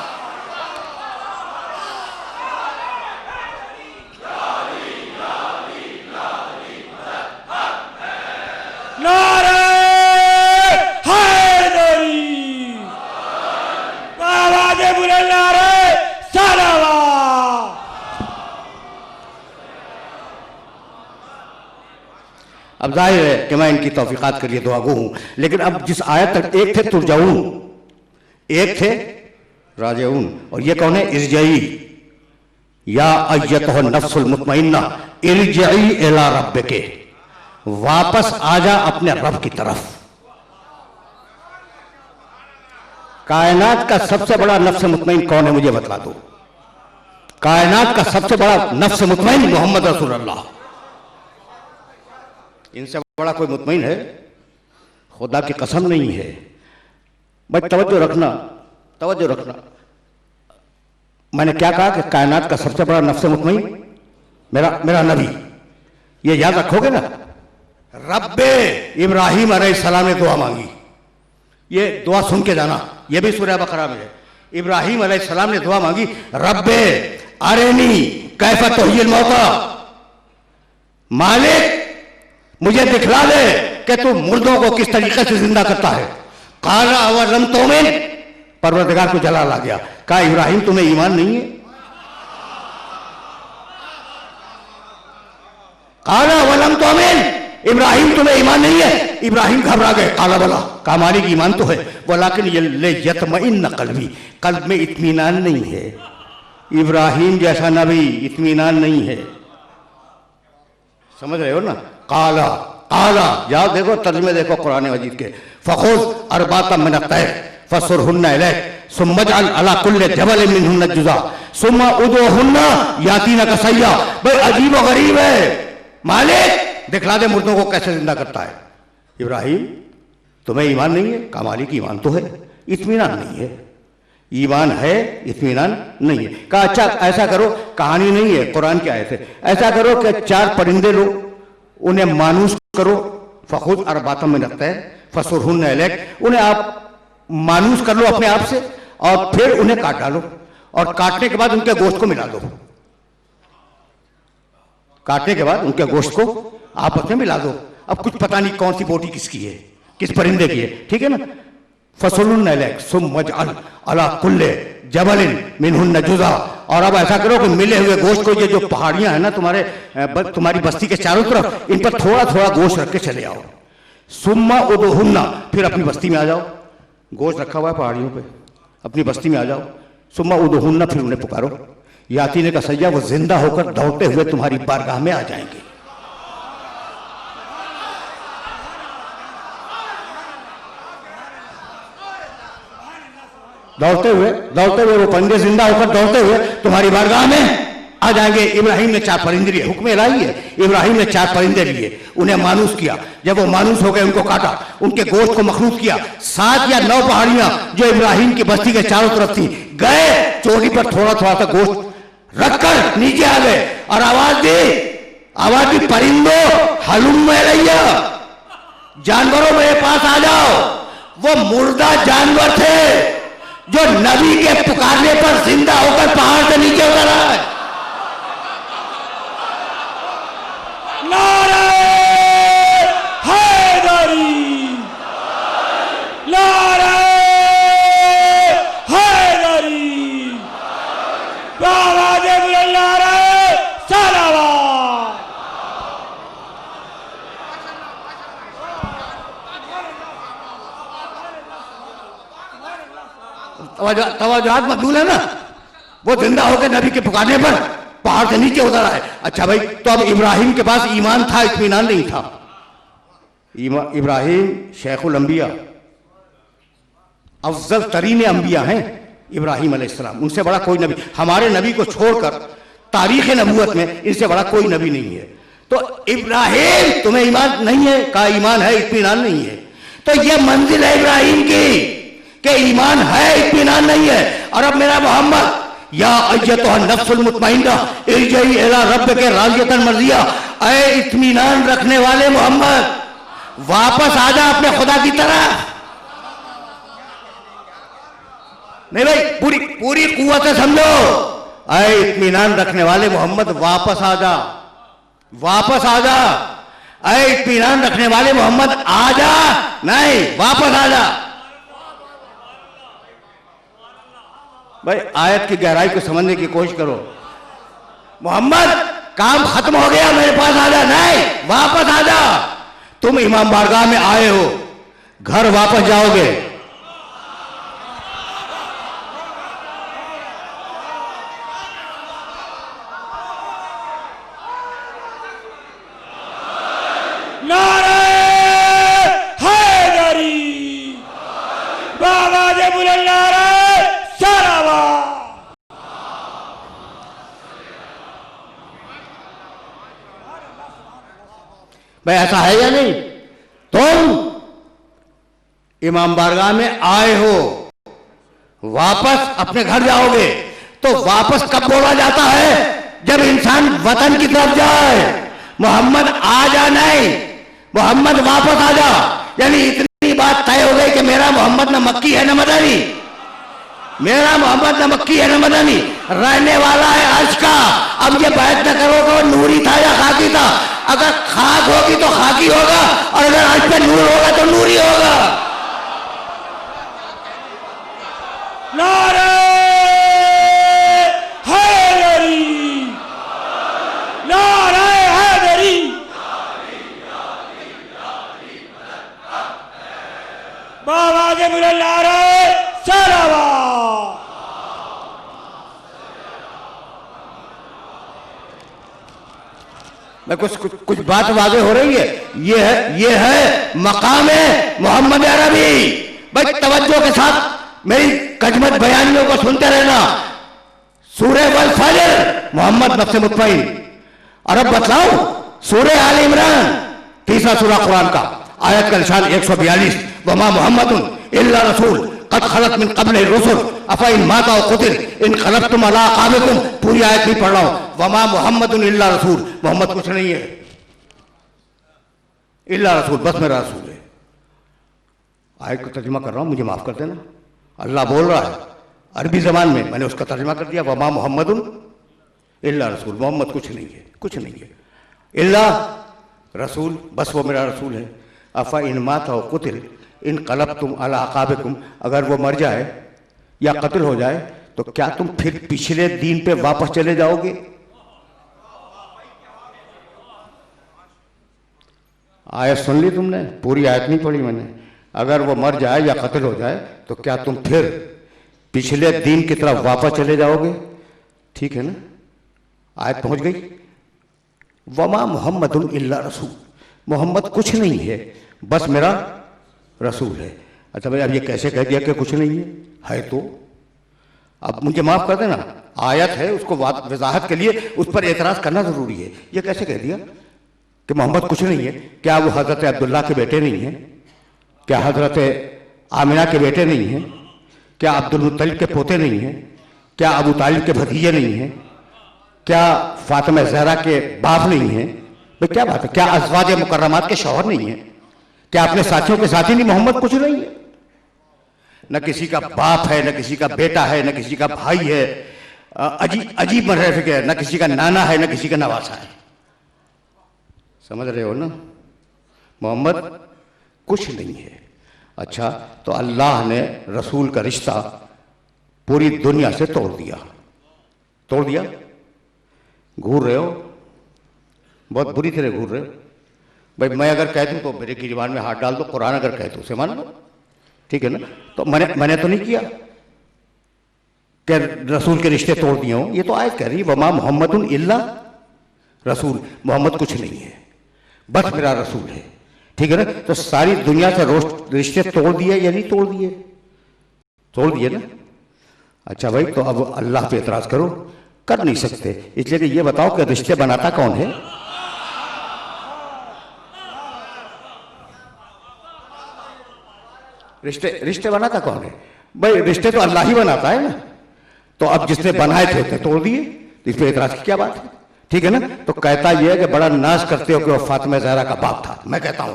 अब जाहिर है कि मैं इनकी तौफीकात के लिए दुआगो हूं, लेकिन अब जिस आयत तक, एक थे तुरजाऊन, एक थे राजिऊन, और ये कौन है? इरजिई, या अय्यतुहा नफ्सुल मुतमइन्ना इरजिई इला रब्बिके, वापस आजा अपने रब की तरफ। कायनात का सबसे बड़ा नफ्स मुतमइन कौन है, मुझे बतला दो। कायनात का सबसे बड़ा नफ्स मुतमइन मोहम्मद रसूलुल्लाह। इनसे बड़ा कोई मुतमईन है? खुदा की कसम नहीं है। भाई तवज्जो रखना, तवज्जो रखना। मैंने क्या कहा कि कायनात का सबसे बड़ा नफ्स मुतमईन मेरा नबी। ये याद रखोगे ना? रब्बे इब्राहिम अलैहिस्सलाम ने दुआ मांगी, ये दुआ सुन के जाना, ये भी सूरह बकरा में है। इब्राहिम अलैहिस्सलाम ने दुआ मांगी, रब्बे अरेनी कैफा तुह्यिल मौता, मालिक मुझे दिखला दे कि तू मुर्दों को किस तरीके से जिंदा करता है। काला अवलम तोमिन, परवरदिगार को जलाल आ गया, कहा इब्राहिम तुम्हें ईमान नहीं है? काला अवलम तोमिन, इब्राहिम तुम्हें ईमान नहीं है? इब्राहिम घबरा गए, काला बला, कहा मालिक ईमान तो है, वलाकिन यतमइन्न कल्बी, कल्ब में इत्मीनान नहीं है। इब्राहिम जैसा नबी इत्मीनान नहीं है। समझ रहे हो ना? काला काला, जाओ देखो तर्जुमे देखो कुरान मजीद के। फखुज़ अरबाता मिन अत-तैर फसुरहुन्ना इलैक सुम्मा जअल अला कुल्लि जबलिन मिनहुन्ना जुज़ा सुम्मा उदउहुन्ना यातीनका सय्या। भाई अजीब व गरीब है, मालिक दिखला दे मुर्दों को कैसे जिंदा करता है। इब्राहिम तुम्हें ईमान नहीं है? कहा मालिक ईमान तो है, इत्मीनान नहीं है। ईमान है, इत्मीनान नहीं है। कहा अच्छा ऐसा करो, कहानी नहीं है, कुरान की आयत है, ऐसा करो कि 4 परिंदे लो, उन्हें मानूस करो। फखुज़ अरबातम मिन अत-तैर फसुरहुन्ना इलैक, उन्हें आप मानूस कर लो अपने आप से और फिर उन्हें काट डालो और काटने के बाद उनके गोश्त को मिला दो। काटने के बाद उनके गोश्त को आपस में मिला दो। अब कुछ पता नहीं कौन सी बोटी किसकी है, किस परिंदे की है, ठीक है ना? फसुरहुन्ना इलैक सुम्मा जअल अला कुल्लि जबलिन मिनहुन्ना जुज़ा, और अब ऐसा करो कि मिले हुए गोश्त को, ये जो पहाड़ियां हैं ना तुम्हारी बस्ती के चारों तरफ, इन पर थोड़ा थोड़ा गोश्त रख के चले आओ। सुम्मा उदउहुन्ना, फिर अपनी बस्ती में आ जाओ। गोश्त रखा हुआ है पहाड़ियों पे, अपनी बस्ती में आ जाओ। सुम्मा उदउहुन्ना, फिर उन्हें पुकारो। यातीनका सय्या, वो जिंदा होकर दौड़ते हुए तुम्हारी बारगाह में आ जाएंगे। दौड़ते हुए वो परिंदे जिंदा होकर दौड़ते हुए तुम्हारी बारगाह में आ जाएंगे। इब्राहिम ने 4 परिंदे लिए, हुक्म इलाही है। इब्राहिम ने 4 परिंदे लिए, उन्हें मानूस किया। जब वो मानूस हो गए उनको काटा, उनके गोश्त को मखलूत किया। 7 या 9 पहाड़ियां जो इब्राहिम की बस्ती के चारों तरफ थी, गए चोटी पर थोड़ा थोड़ा सा गोश्त रखकर नीचे आ गए और आवाज दी परिंदो हलुम इलैया, जानवरों मेरे पास आ जाओ। वो मुर्दा जानवर थे जो नबी के पुकारने पर जिंदा होकर पहाड़ से नीचे उतर आए। नारे हैदरी, नारे हैदरी, बाबा दे बुलंद नारे सलावत। तवज्जुहात मकबूल है ना? वो जिंदा होकर नबी के पुकारने पर पहाड़ से नीचे उतर आए। अच्छा भाई, तो अब इब्राहिम के पास ईमान था, इत्मीनान नहीं था। इब्राहिम शेखुल अंबिया, अफजल तरीन अंबिया हैं इब्राहिम अलैहिस्सलाम। उनसे बड़ा कोई नबी, हमारे नबी को छोड़कर तारीख नबूवत में इनसे बड़ा कोई नबी नहीं है। तो इब्राहिम तुम्हें ईमान नहीं है? कहा ईमान है, इत्मीनान नहीं है। तो यह मंजिल है इब्राहिम की कि ईमान है, इत्मीनान नहीं है। और अब मेरा मोहम्मद, या अय्यतुहा नफ्सुल मुतमइन्ना इरजिई इला रब्बिका राज़ियतन मर्ज़िया, ऐ इत्मीनान रखने वाले मोहम्मद, वापस आ जा अपने खुदा की तरफ। नहीं भाई, पूरी कुव्वत से समझो। ऐ इत्मीनान रखने वाले मोहम्मद, वापस आ जा, वापस आ जा। ऐ इत्मीनान रखने वाले मोहम्मद, आ जा, नहीं वापस आ जा। भाई आयत की गहराई को समझने की कोशिश करो। मोहम्मद काम खत्म हो गया, मेरे पास आ जा, नहीं वापस आ जा। तुम इमाम बारगाह में आए हो, घर वापस जाओगे। नारे हैदरी, बाबा दे बुलंद नारे सलावत। भाई ऐसा है या नहीं? तुम इमाम बारगाह में आए हो, वापस अपने घर जाओगे। तो वापस कब बोला जाता है? जब इंसान वतन की तरफ जाए। मोहम्मद आ जा, नहीं मोहम्मद वापस आ जा। यानी इतनी बात तय हो गई कि मेरा मोहम्मद न मक्की है न मदनी, मेरा मोहम्मद न मक्की है न मदनी, रहने वाला है अर्श का। अब ये बात न करो कि वो नूरी था या खाकी था। अगर खाक होगी तो खाकी होगा, और अगर अर्श पे नूर होगा तो नूरी होगा। नारे हैदरी, नारे हैदरी, बाबा के बुलंद नारे सलावत। मैं कुछ बात वादे हो रही है। ये है मकाम मोहम्मद अरबी। भाई तवज्जो के साथ मेरी कजमत बयानियों को सुनते रहना। सूरह वल फजर मोहम्मद नफ्स मुतमईन। और अब बतलाओ सूरह आल इमरान, तीसरा सूरा कुरान का, आयत का निशान 142, वमा मोहम्मदुन इल्ला रसूल कद खलत मिन क़ब्लिहि रुसूल अफा इन माता व क़ुतिल इनक़लबतुम अला अक़ाबिकुम। पूरी आयत नहीं पढ़ रहा हूं। वमा मोहम्मदुन इल्ला रसूल, मोहम्मद कुछ नहीं है, इल्ला रसूल, बस मेरा रसूल है। आयत का तर्जुमा कर रहा हूं, मुझे माफ कर देना। अल्लाह बोल रहा है अरबी जबान में, मैंने उसका तर्जुमा कर दिया, वमा मोहम्मदुन इल्ला रसूल, मोहम्मद कुछ नहीं है, कुछ नहीं है, इल्ला रसूल, बस वो मेरा रसूल है। अफा इन माता व क़ुतिल इनक़लबतुम अला अक़ाबिकुम, अगर वो मर जाए या कत्ल हो जाए तो क्या तुम फिर पिछले दीन पे वापस चले जाओगे? आयत सुन ली तुमने? पूरी आयत नहीं पढ़ी मैंने। अगर वो मर जाए या कत्ल हो जाए तो क्या तुम फिर पिछले दीन की तरफ वापस चले जाओगे? ठीक है ना? आयत पहुंच गई। वमा मोहम्मदुन इल्ला रसूल, मोहम्मद कुछ नहीं है, बस मेरा रसूल है। अच्छा भाई अब ये कैसे कह दिया कि कुछ नहीं है तो अब मुझे माफ कर देना, आयत है, उसको वजाहत के लिए उस पर एतराज करना जरूरी है। ये कैसे कह दिया कि मोहम्मद कुछ नहीं है? क्या वो हजरत अब्दुल्ला के बेटे नहीं है? क्या हजरत आमिना के बेटे नहीं हैं? क्या अब्दुल मुत्तलिब के पोते नहीं हैं? क्या अबू तालिब के भतीजे नहीं हैं? क्या फातिमा ज़हरा के बाप नहीं हैं? भाई क्या बात है? क्या अज़वाज मुकर्रमात के शौहर नहीं है? क्या अपने साथियों के साथी नहीं? मोहम्मद कुछ नहीं है, न किसी का बाप है, न किसी का बेटा है, न किसी का भाई है, अजीब मरहफ़ है, न किसी का नाना है, न किसी का नवासा है। समझ रहे हो ना? मोहम्मद कुछ नहीं है। अच्छा तो अल्लाह ने रसूल का रिश्ता पूरी दुनिया से तोड़ दिया। तोड़ दिया? घूर रहे हो, बहुत बुरी तरह घूर रहे हो। भाई मैं अगर कह दूं तो मेरे की ज़बान में हाथ डाल दो, कुरान अगर कह दूं उसे मान लो, ठीक है ना? तो मैंने तो नहीं किया कि रसूल के रिश्ते तोड़ दिए हों। ये तो आयत कह रही है वमा मोहम्मदुन इल्ला रसूल, मोहम्मद कुछ नहीं है, बस मेरा रसूल है, ठीक है ना? तो सारी दुनिया से रिश्ते तोड़ दिए या नहीं तोड़ दिए? तोड़ दिए ना? अच्छा भाई तो अब अल्लाह पे एतराज करो, कर नहीं सकते। इसलिए कि ये बताओ कि रिश्ते बनाता कौन है? रिश्ते बनाता कौन है? भाई रिश्ते तो अल्लाह ही बनाता है ना। तो अब जिसने बनाए थे तोड़ दिए, तो इस पर एतराज की क्या बात है? ठीक है ना? तो कहता यह है कि बड़ा नाज करते हो कि वो फातिमा ज़हरा का बाप था। मैं कहता हूं,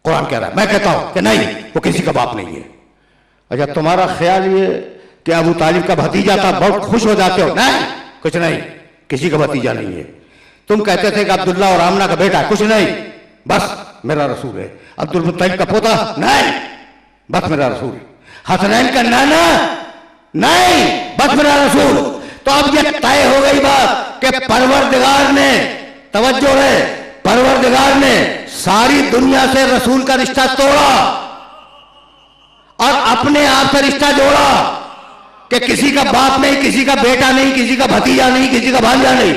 कुरान कह रहा है, मैं कहता हूं कि नहीं, वो किसी का बाप नहीं है। अच्छा तुम्हारा ख्याल ये कि अबू तालिब का भतीजा था, बहुत खुश हो जाते हो? नहीं, कुछ नहीं, किसी का भतीजा नहीं है। तुम कहते थे कि अब्दुल्ला और आमना का बेटा, कुछ नहीं, बस मेरा रसूल है। अब्दुल मुत्तलिब का पोता, नहीं, बस मेरा रसूल। हसनैन का नाना, नहीं, बस मेरा रसूल। तो अब ये तय हो गई बात कि परवरदिगार ने, तवज्जो है, परवरदिगार ने सारी दुनिया से रसूल का रिश्ता तोड़ा और अपने आप से रिश्ता जोड़ा कि किसी का बाप नहीं, किसी का बेटा नहीं, किसी का भतीजा नहीं, किसी का भांजा नहीं,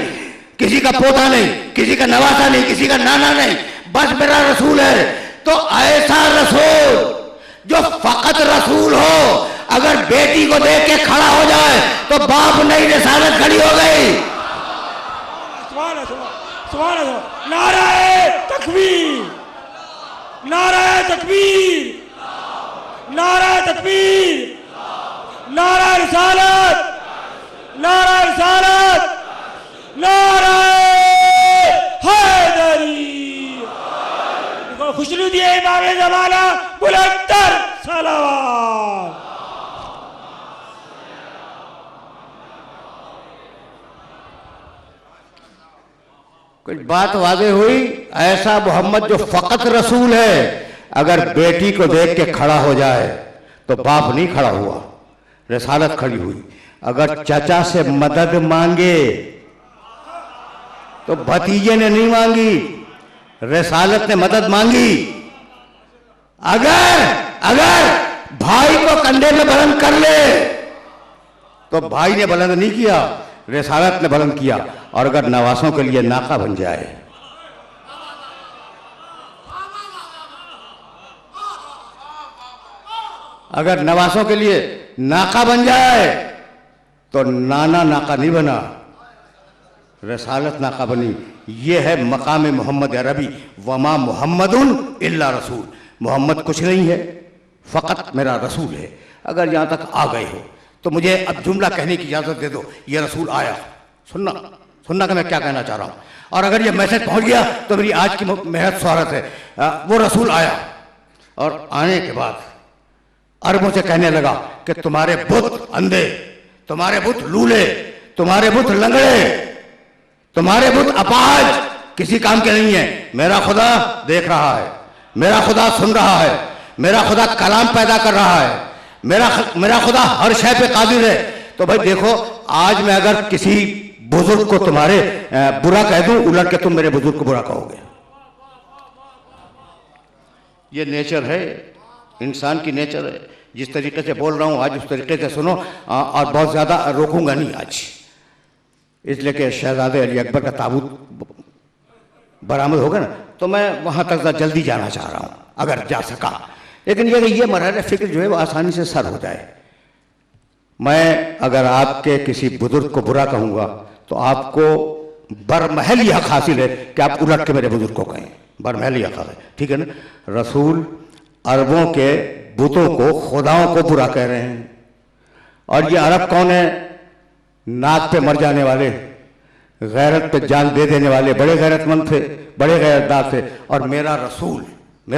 किसी का पोता नहीं, किसी का नवासा नहीं, किसी का नाना नहीं, बस मेरा रसूल है। तो ऐसा रसूल जो फकत रसूल हो, अगर बेटी को देख के खड़ा हो जाए तो बाप नहीं, रिसालत खड़ी हो गई। नाराए तकबीर, नाराए तकबीर, नाराए तकबीर, नाराए रिसालत, नाराए रिसालत, नाराए हैदरी। खुशनू दिए इमाम ज़माना बुलंदर सलावत। कुछ बात वादे हुई? ऐसा मोहम्मद जो फकत रसूल है, अगर बेटी को देख के खड़ा हो जाए तो बाप नहीं खड़ा हुआ, रिसालत खड़ी हुई। अगर चाचा से मदद मांगे तो भतीजे ने नहीं मांगी, रिसालत ने मदद मांगी। अगर भाई को कंधे में बुलंद कर ले तो भाई ने बुलंद नहीं किया, रिसालत ने बुलंद किया। और अगर नवासों के लिए नाका बन जाए अगर नवासों के लिए नाका बन जाए तो नाना नाका नहीं बना, रसालत नाका बनी। ये है मकाम मोहम्मद अरबी, वमा मोहम्मदुन इल्ला रसूल। मोहम्मद कुछ नहीं है, फ़कत मेरा रसूल है। अगर यहाँ तक आ गए हो तो मुझे अब जुमला कहने की इजाज़त दे दो, ये रसूल आया। सुनना सुनना कि मैं क्या कहना चाह रहा हूँ। और अगर ये मैसेज पहुँच गया तो मेरी आज की मेहनत स्वागत है। वो रसूल आया और आने के बाद अरबों से कहने लगा कि तुम्हारे बुत अंधे, तुम्हारे बुत लूले, तुम्हारे बुत लंगड़े, तुम्हारे बुत अपाहज किसी काम के नहीं है। मेरा खुदा देख रहा है, मेरा खुदा सुन रहा है, मेरा खुदा कलाम पैदा कर रहा है, मेरा खुदा हर शय पे कादिर है। तो भाई देखो, आज मैं अगर किसी बुजुर्ग को तुम्हारे बुरा कह दूं, उलट के तुम मेरे बुजुर्ग को बुरा कहोगे। ये नेचर है, इंसान की नेचर है। जिस तरीके से बोल रहा हूं आज उस तरीके से सुनो, और बहुत ज्यादा रोकूंगा नहीं आज, इसलिए कि शहजादे अली अकबर का ताबूत बरामद होगा ना, तो मैं वहां तक जल्दी जाना चाह रहा हूं अगर जा सका। लेकिन ये मरहला फिक्र जो है वो आसानी से सर हो जाए। मैं अगर आपके किसी बुजुर्ग को बुरा कहूंगा तो आपको बरमहल हक हासिल है कि आप उलट के मेरे बुजुर्ग को कहें, बरमहल हक है, ठीक है ना। रसूल अरबों के बुतों को, खुदाओं को बुरा कह रहे हैं। और ये अरब कौन है? नाक पे मर जाने वाले, गैरत पे जान दे देने वाले, बड़े गैरतमंद थे, बड़े गैरतदार थे। और मेरा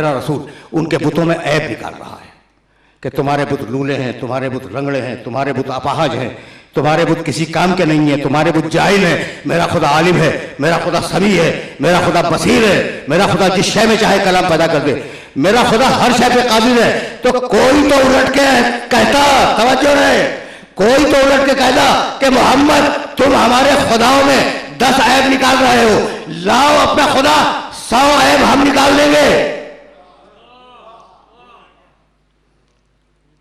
रसूल उनके बुतों में ऐब निकाल रहा है कि तुम्हारे बुत लूले हैं, तुम्हारे बुत लंगड़े हैं, तुम्हारे बुत अपाहज हैं, तुम्हारे बुत किसी काम के नहीं है, तुम्हारे बुत जाहिल है। मेरा खुदा आलिम है, मेरा खुदा समी है, मेरा खुदा बसीर है, मेरा खुदा जिस शय में चाहे कलाम पैदा कर दे, मेरा खुदा हर शय पे कादिर है। तो कोई तो उलट के कहता, तवज्जो रहे, कोई तो उलट के कहता कि मोहम्मद तुम हमारे खुदाओं में 10 ऐब निकाल रहे हो, लाओ अपना खुदा 100 ऐब हम निकाल देंगे।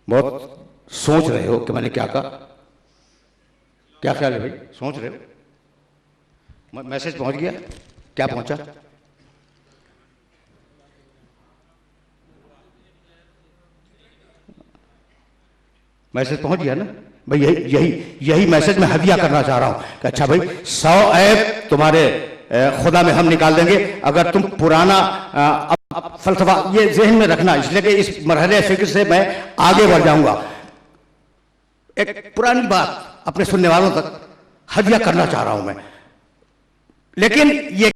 बहुत सोच रहे हो कि मैंने क्या कहा, क्या ख्याल है भाई? सोच रहे हो? मैसेज पहुंच गया? क्या पहुंचा? मैसेज पहुंच गया ना भाई? यही मैसेज मैं हदिया करना चाह रहा हूं कि अच्छा भाई 100 ऐब तुम्हारे खुदा में हम निकाल देंगे अगर तुम पुराना फलसफा ये जहन में रखना, इसलिए कि इस मरहले फिक्र से मैं आगे बढ़ जाऊंगा। एक पुरानी बात अपने सुनने वालों तक हदिया करना चाह रहा हूं मैं, लेकिन ये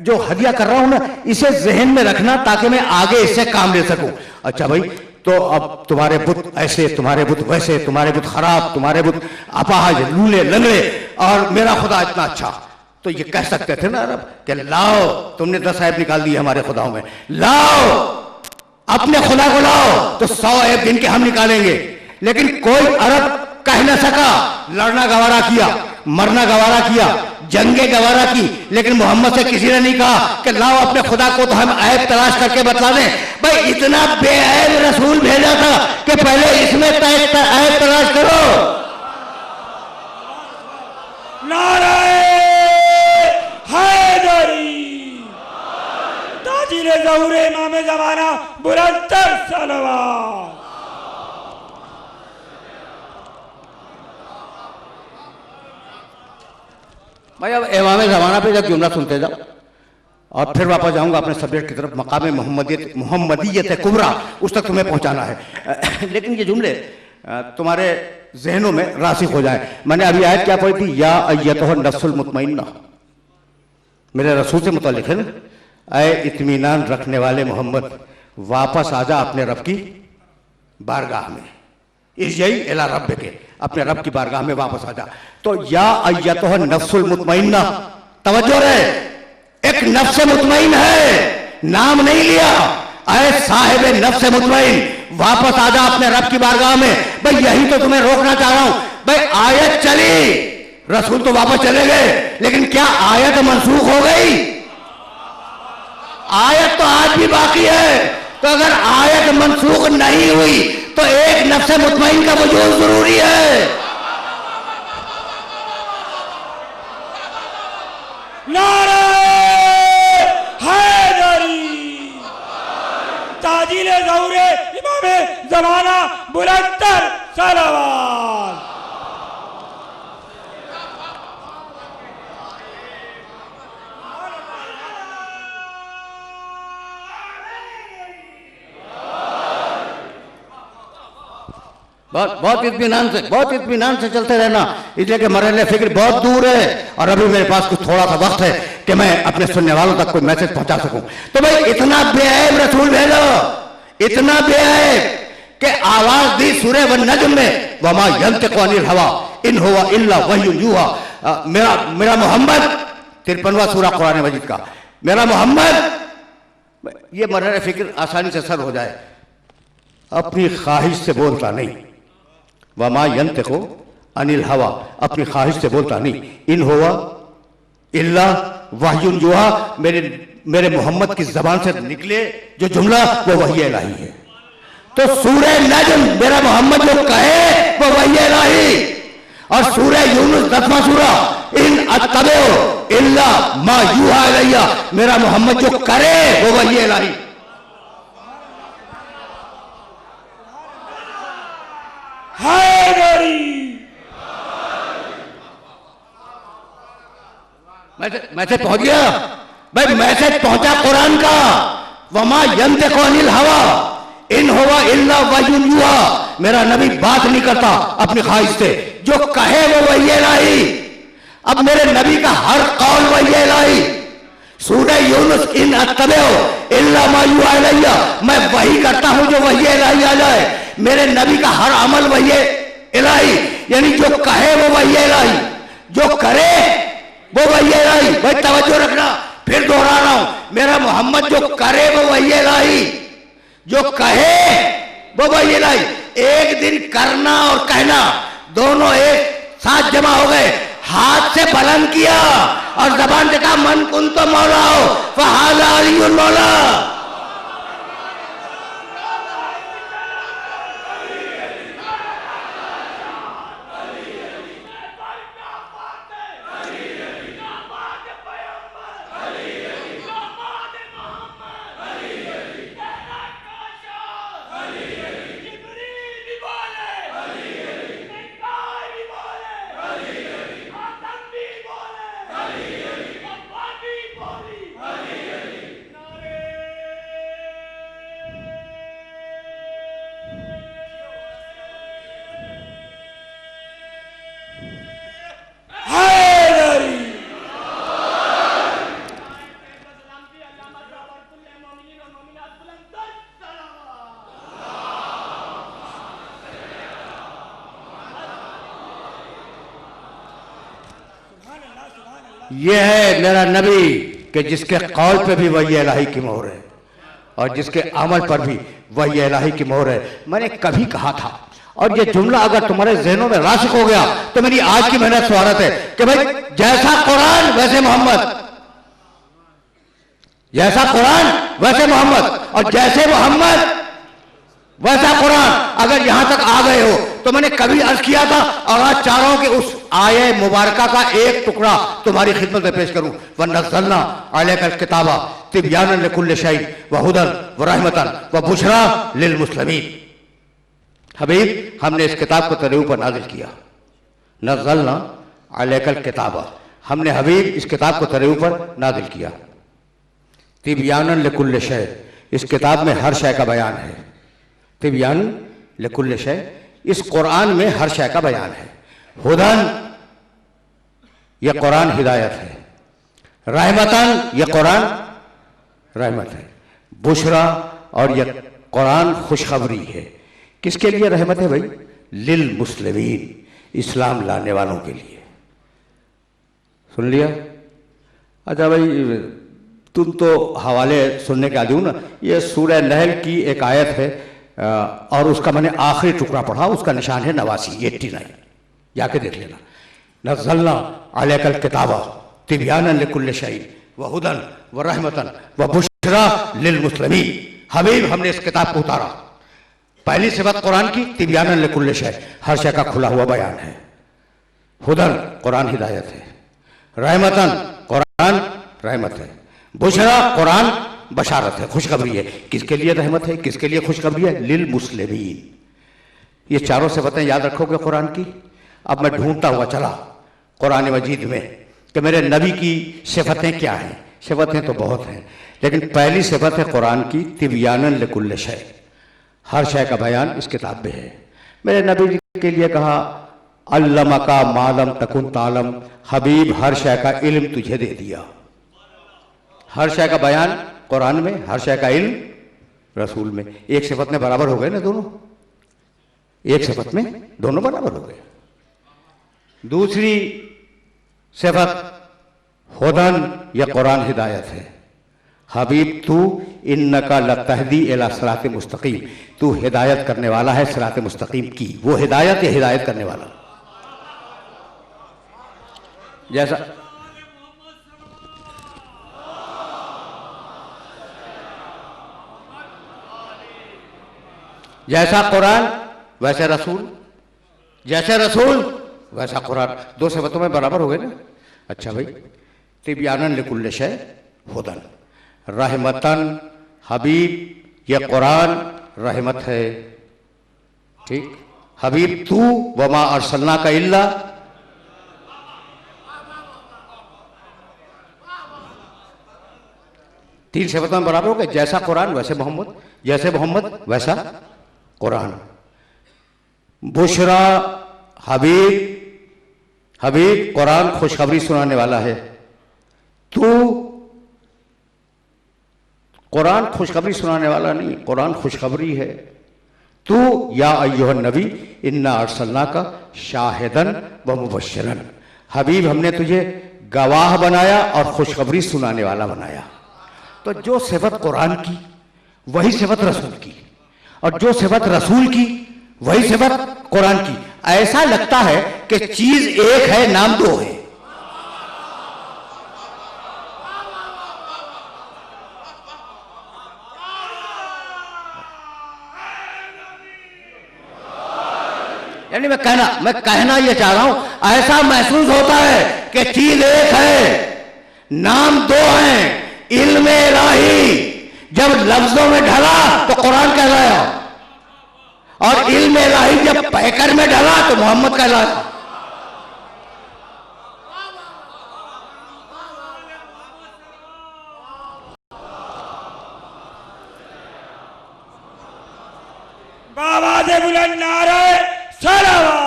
जो हदिया कर रहा हूं ना, इसे जहन में रखना ताकि मैं आगे इससे काम ले सकूं। अच्छा भाई, तो अब तुम्हारे बुत ऐसे, तुम्हारे बुत वैसे, तुम्हारे बुत खराब, तुम्हारे बुत अपाहज, लूले लंगड़े, और मेरा खुदा इतना अच्छा। तो ये कह सकते थे ना अरब कि लाओ, तुमने 10 ऐब निकाल दिए हमारे खुदाओं में, लाओ अपने खुदा को लाओ तो 100 ऐब गिन के हम निकालेंगे। लेकिन कोई अरब कह न सका, लड़ना गवारा किया, मरना गवारा किया, जंगे गवारा की, लेकिन मोहम्मद से किसी ने नहीं कहा कि लाओ अपने खुदा को तो हम ऐब तलाश करके बता दें। भाई इतना बेऐब रसूल भेजा था कि पहले इसमें ऐब तलाश करो। नाराए हैदरी, ताजिल ज़हूर इमाम ज़माना, बुलंदतर सलवात। भाई अब इमाम ज़माना पे जब जुमला सुनते जाओ और फिर वापस जाऊंगा अपने सब्जेक्ट की तरफ, मकाम मोहम्मदियत कुबरा, उस तक तुम्हें पहुंचाना है। लेकिन ये जुमले तुम्हारे जहनों में रासिख हो जाए। मैंने अभी आयत क्या पढ़ी थी? या अय्यतुहन नफ्सुल मुतमइन्ना, मेरे रसूल से मुतालिक है ना। ऐ इत्मीनान रखने वाले मोहम्मद, वापस आजा अपने रब की बारगाह में, इर्जई इला रब के, अपने रब की बारगाह में वापस आजा। तो या अय्यतुहन नफ्सुल मुतमइन्ना, तवज्जो रहे, एक नफ्स मुतमइन है, नाम नहीं लिया। ऐ साहिब नफ्स मुतमइन, वापस आजा अपने रब की बारगाह में। भाई यही तो तुम्हें रोकना चाह रहा हूं। भाई आयत चली, रसूल तो वापस चले गए, लेकिन क्या आयत मनसूख हो गई? आयत तो आज भी बाकी है। तो अगर आयत मनसूख नहीं हुई तो एक नफ्स मुतमइन का वजूद जरूरी है। नाराए हैदरी, ताजिल ज़हूर इमाम जमाना बुलंदतर सलावत। बहुत इत्मीनान से चलते रहना, इसलिए कि मरहले फिक्र बहुत दूर है और अभी मेरे पास कुछ थोड़ा सा वक्त है कि मैं अपने सुनने वालों तक कोई मैसेज पहुंचा सकूं। तो भाई इतना बेअब रसूल भेजो, इतना बेअब कि आवाज दी सूरह वन नज्म में, वमा यंतिकु अनिल हवा इन हुवा इल्ला वह्युन यूहा। मेरा मोहम्मद, 53वां सूरा कुरान मजीद का, मेरा मोहम्मद, ये मरहले फिक्र आसानी से सर हो जाए, अपनी ख्वाहिश से बोलता नहीं। वमा यंतिकु अनिल हवा, अपनी ख्वाहिश से बोलता नहीं। इन हुआ इल्ला वह्युन यूहा, मेरे मोहम्मद की जबान से निकले जो जुमला वो वही इलाही है। तो सूरह नज्म मेरा मोहम्मद जो कहे वो वही इलाही, और सूरह यूनुस 10वां सूरा इन अत्तबिउ इल्ला मा यूहा इलैया, मेरा मोहम्मद जो करे वो वही इलाही। मैसेज पहुंच गया भाई, मैसेज पहुंचा कुरान का। वमा यंतिकु अनिल हवा इन हुवा इल्ला वह्युन यूहा, मेरा नबी बात नहीं करता अपनी ख्वाहिश से, जो कहे वो वही इलाही। अब मेरे नबी का हर कौल वही इलाही। सूरह यूनुस इन अत्तबिउ इल्ला मा यूहा इलैया, मैं वही करता हूं जो वही इलाही आ जाए। मेरे नबी का हर अमल वही इलाही, यानी जो कहे वो वही इलाही, जो करे वो वही इलाही। भाई तवज्जो रखना, फिर दोहरा रहा हूं, मेरा मोहम्मद जो करे वो वही इलाही, जो कहे वो वही इलाही। एक दिन करना और कहना दोनों एक साथ जमा हो गए, हाथ से बुलंद किया और जबान से कहा मन कुन तो मौला हो फहाजा अलीयुल मौला। यह है मेरा नबी कि जिसके कौल पे भी वही इलाही की मोहर है और जिसके अमल पर भी वही इलाही की मोहर है। मैंने कभी कहा था, और ये जुमला अगर तुम्हारे जहनों में राशिक हो गया तो मेरी आज की मेहनत स्वागत है कि भाई जैसा कुरान वैसे मोहम्मद, जैसा कुरान वैसे मोहम्मद, और जैसे मोहम्मद वैसा कुरान। अगर यहां तक आ गए हो तो मैंने कभी अर्ज किया था और आज चाह रहा हूं कि उस आये मुबारका का एक टुकड़ा तुम्हारी खिदमत में पेश करूं। वन्नज़्ज़लना अलैकल किताबा तिबयानन लिकुल्लि शै व हुदन व रहमतन व बुशरा लिल मुस्लिमीन। हबीब, हमने इस किताब को तेरे ऊपर नाज़िल किया। नज़्ज़लना अलैकल किताबा, हमने हबीब इस किताब को तेरे ऊपर नाज़िल किया। तिबयानन लिकुल्लि शै, इस किताब में हर शय का बयान है। तिबयान लिकुल्लि शै, इस कुरान में हर शय का बयान है। हुदन, यह कुरान हिदायत है। रहमतन, यह कुरान रहमत है। बुशरा, और यह कुरान खुशखबरी है। किसके लिए रहमत है भाई? लिल मुस्लिमीन, इस्लाम लाने वालों के लिए। सुन लिया? अच्छा भाई, तुम तो हवाले सुनने के आदि हो ना। यह सूरह नहल की एक आयत है और उसका मैंने आखिरी टुकड़ा पढ़ा, उसका निशान है 89, 89, जाके देख लेना। नज़्ज़लना अलैकल किताबा तिबयानन लिकुल्लि शै व हुदन व रहमतन व बुशरा लिल मुस्लिमीन। हबीब, हमने इस किताब को उतारा। पहली सिफत कुरान की तिबयानन लिकुल्लि शै, हर शय का खुला हुआ बयान है। हुदन, कुरान हिदायत है। रहमतन, कुरान रहमत है। बुशरा, कुरान बशारत है, खुशखबरी है। किसके लिए रहमत है, किसके लिए खुशखबरी है? लिल मुस्लिमीन। ये चारों सिफतें याद रखोगे कुरान की। अब मैं ढूंढता हुआ चला कुरान मजीद में कि मेरे नबी की सिफतें क्या हैं। सिफतें तो बहुत हैं, लेकिन पहली सिफत है कुरान की तिबयानन लिकुल्ल शै, हर शय का बयान इस किताब में है। मेरे नबी के लिए कहा अल्लमा का मालम तकुन तालम, हबीब हर शय का इल्म तुझे दे दिया। हर शय का बयान कुरान में, हर शय का इल्म रसूल में। एक सिफत में बराबर हो गए ना दोनों, एक सिफत में दोनों बराबर हो गए। दूसरी सिफत हुदन, या कुरान हिदायत है। हबीब तू इन्नका लतहदी इला सिरात मुस्तकीम, तू हिदायत करने वाला है सिरात मुस्तकीम की। वो हिदायत या हिदायत करने वाला। जैसा कुरान वैसे रसूल, जैसे रसूल वैसा कुरान। दो सिफतों में बराबर हो गए ना। अच्छा भाई, तिबयानन लिकुल्ल शै हुदन, रहमतन हबीब, यह कुरान रहमत है। ठीक, हबीब तू वमा अरसलना का इल्ला, तीन सिफतों में बराबर हो गए। जैसा कुरान वैसे मोहम्मद, जैसे मोहम्मद वैसा कुरान। बुशरा हबीब, हबीब कुरान खुशखबरी सुनाने वाला है। तू कुरान खुशखबरी सुनाने वाला नहीं, कुरान खुशखबरी है। तू या अय्युहन नबी इन्ना अरसलना का शाहिदन व मुबश्शिरन, हबीब हमने तुझे गवाह बनाया और खुशखबरी सुनाने वाला बनाया। तो जो सिफत कुरान की वही सिफत रसूल की, और जो सिफत रसूल की वही सिफत कुरान की। ऐसा लगता है कि चीज एक है, नाम दो है। यानी मैं कहना ये चाह रहा हूं, ऐसा महसूस होता है कि चीज एक है, नाम दो हैं। इल्म इलाही जब लफ्जों में ढला तो कुरान कहलाया, और इल्म इलाही जब पैकर में ढला तो मोहम्मद कहलाया। बाबा से बुलंद नारे सलावत।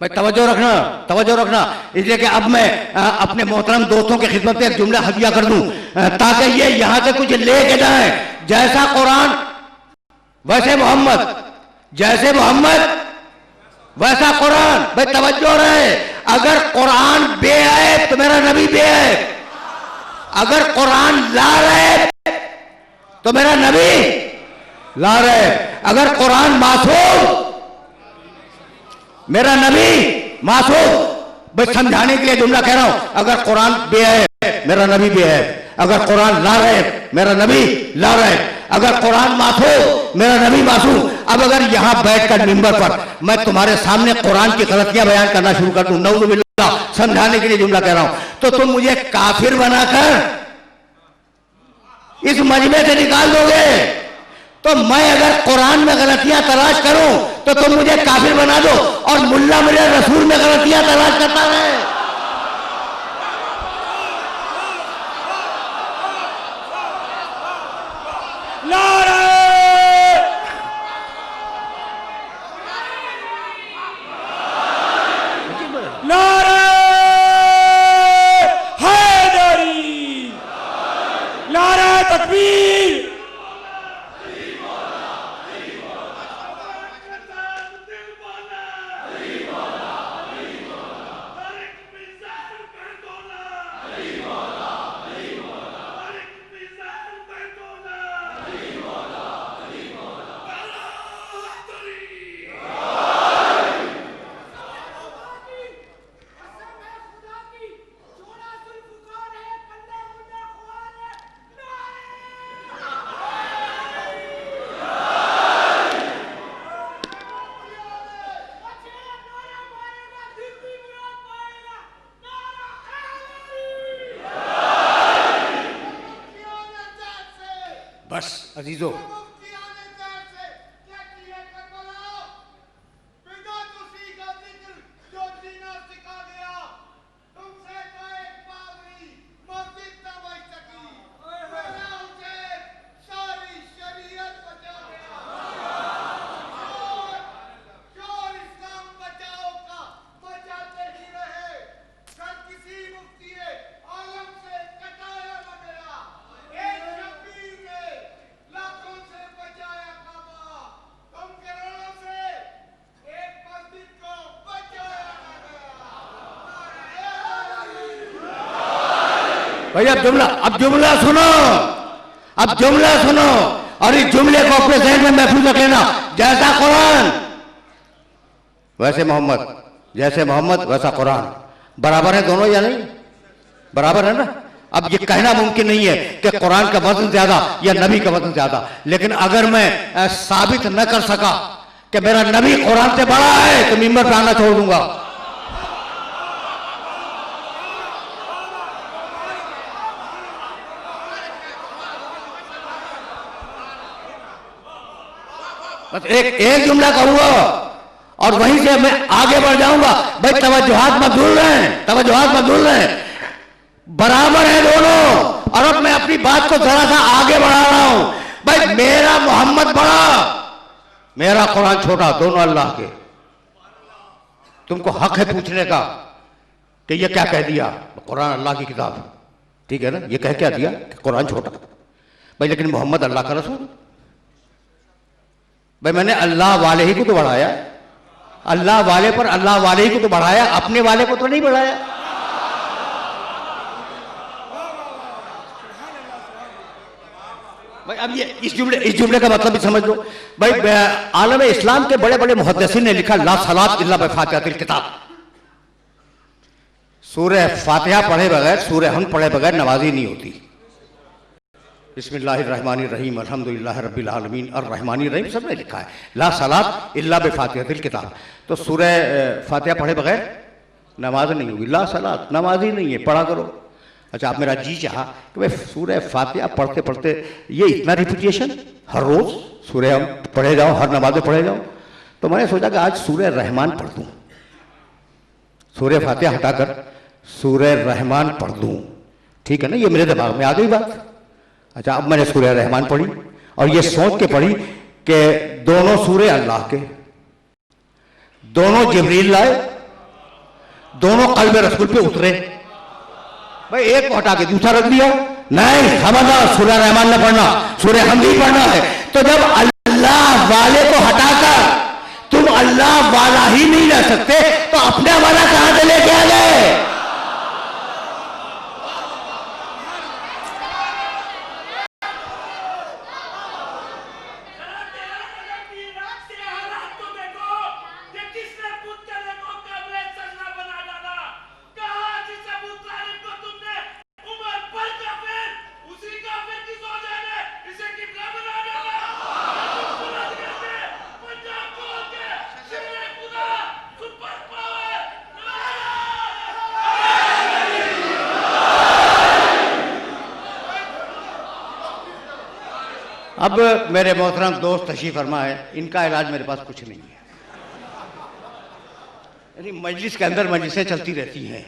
भाई तवज्जो रखना, तवज्जो रखना, इसलिए कि अब मैं अपने मोहतरम दोस्तों की खिदमत में एक जुमला हदिया कर दूं, ताकि ये यहां से कुछ लेके जाए। जैसा कुरान वैसे मोहम्मद, जैसे मोहम्मद वैसा कुरान। भाई तवज्जो रहे, अगर कुरान बेअयब तो मेरा नबी बेअयब, अगर कुरान ला रहे तो मेरा नबी ला रहे, अगर कुरान मासूम मेरा नबी मासूम। बस समझाने के लिए जुमला कह रहा हूं, अगर कुरान बेअयब मेरा नबी बेअयब, अगर कुरान ला रहे मेरा नबी ला रहे, अगर कुरान मासूम मेरा नबी मासूम। अब अगर यहां बैठकर मिंबर पर मैं तुम्हारे सामने कुरान की गलतियां बयान करना शुरू कर दूं, नऊज़ बिल्लाह, समझाने के लिए जुमला कह रहा हूं, तो तुम मुझे काफिर बनाकर इस मजमे से निकाल दोगे। तो मैं अगर कुरान में गलतियां तलाश करूं तो तुम मुझे काफिर बना दो, और मुल्ला मेरे रसूल में गलतियां तलाश करता रहे। नारे नारे हैदरी, नारे तकबीर। अजीजों, भैया अब जुमला सुनो, अब जुमला सुनो और इस जुमले को अपने जहन में महफूज रख लेना। जैसा कुरान वैसे मोहम्मद, जैसे मोहम्मद वैसा कुरान। बराबर है दोनों या नहीं? बराबर है ना? अब ये कहना मुमकिन नहीं है कि कुरान का वजन ज्यादा या नबी का वजन ज्यादा, लेकिन अगर मैं साबित न कर सका कि मेरा नबी कुरान से बड़ा है तो मिंबर पे आना छोड़ दूंगा। बस एक जुमला करूंगा और वहीं से मैं आगे बढ़ जाऊंगा। भाई तवज्जुहात मत भूल रहे हैं, तवज्जुहात मत भूल रहे हैं, बराबर है दोनों। और अब मैं अपनी बात को जरा सा आगे बढ़ा रहा हूं। भाई मेरा मोहम्मद बड़ा, मेरा कुरान छोटा, दोनों अल्लाह के। तुमको हक है पूछने का कि ये क्या कह दिया? कुरान अल्लाह की किताब, ठीक है ना? ये कह क्या दिया कि कुरान छोटा? भाई लेकिन मोहम्मद अल्लाह का रसूल। भाई मैंने अल्लाह वाले ही को तो बढ़ाया, अल्लाह वाले पर अल्लाह वाले ही को तो बढ़ाया, अपने वाले को तो नहीं बढ़ाया। भाई अब ये इस जुमले का मतलब भी समझ लो। भाई आलम इस्लाम के बड़े बड़े मुहद्दिसीन ने लिखा ला सलात इल्ला बिफातिहातिल किताब। सूरह फातिहा पढ़े बगैर, सूरह हमद पढ़े बगैर नमाजी नहीं होती। बिस्मिल्लाहिर्रहमानिर्रहीम अल्हम्दुलिल्लाहि रब्बिल आलमीन अर्रहमानिर्रहीम सब ने लिखा है ला सलात इल्ला बिफातिहातिल किताब। तो सूरह फातिहा पढ़े बगैर नमाज नहीं होगी। ला सलात, नमाज ही नहीं है, पढ़ा करो। अच्छा, आप मेरा जी चाहा कि भाई सूरह फातिहा पढ़ते पढ़ते ये इतना रिपीटेशन हर रोज सूरह हम पढ़े जाओ, हर नमाज में पढ़े जाओ। तो मैंने सोचा कि आज सूरह रहमान पढ़ दूं, सूरह फातिहा हटाकर सूरह रहमान पढ़ दूं, ठीक है ना? ये मेरे दिमाग में आ गई बात। अच्छा, अब मैंने सूरह रहमान पढ़ी और ये सोच के पढ़ी कि दोनों सूरह अल्लाह के, दोनों जिब्रील लाए, दोनों कल्ब रसूल पे उतरे। भाई एक को हटा के दूसरा रख दिया। नहीं, खबरदार, सूरह रहमान न पढ़ना, सूरह हमद ही पढ़ना है। तो जब अल्लाह वाले को हटाकर तुम अल्लाह वाला ही नहीं रह सकते तो अपना वाला कहां से लेके आ गए? अब मेरे मोहतरम दोस्त तशरीफ फरमा है, इनका इलाज मेरे पास कुछ नहीं है। यानी मजलिस के अंदर मजलिसें चलती रहती हैं,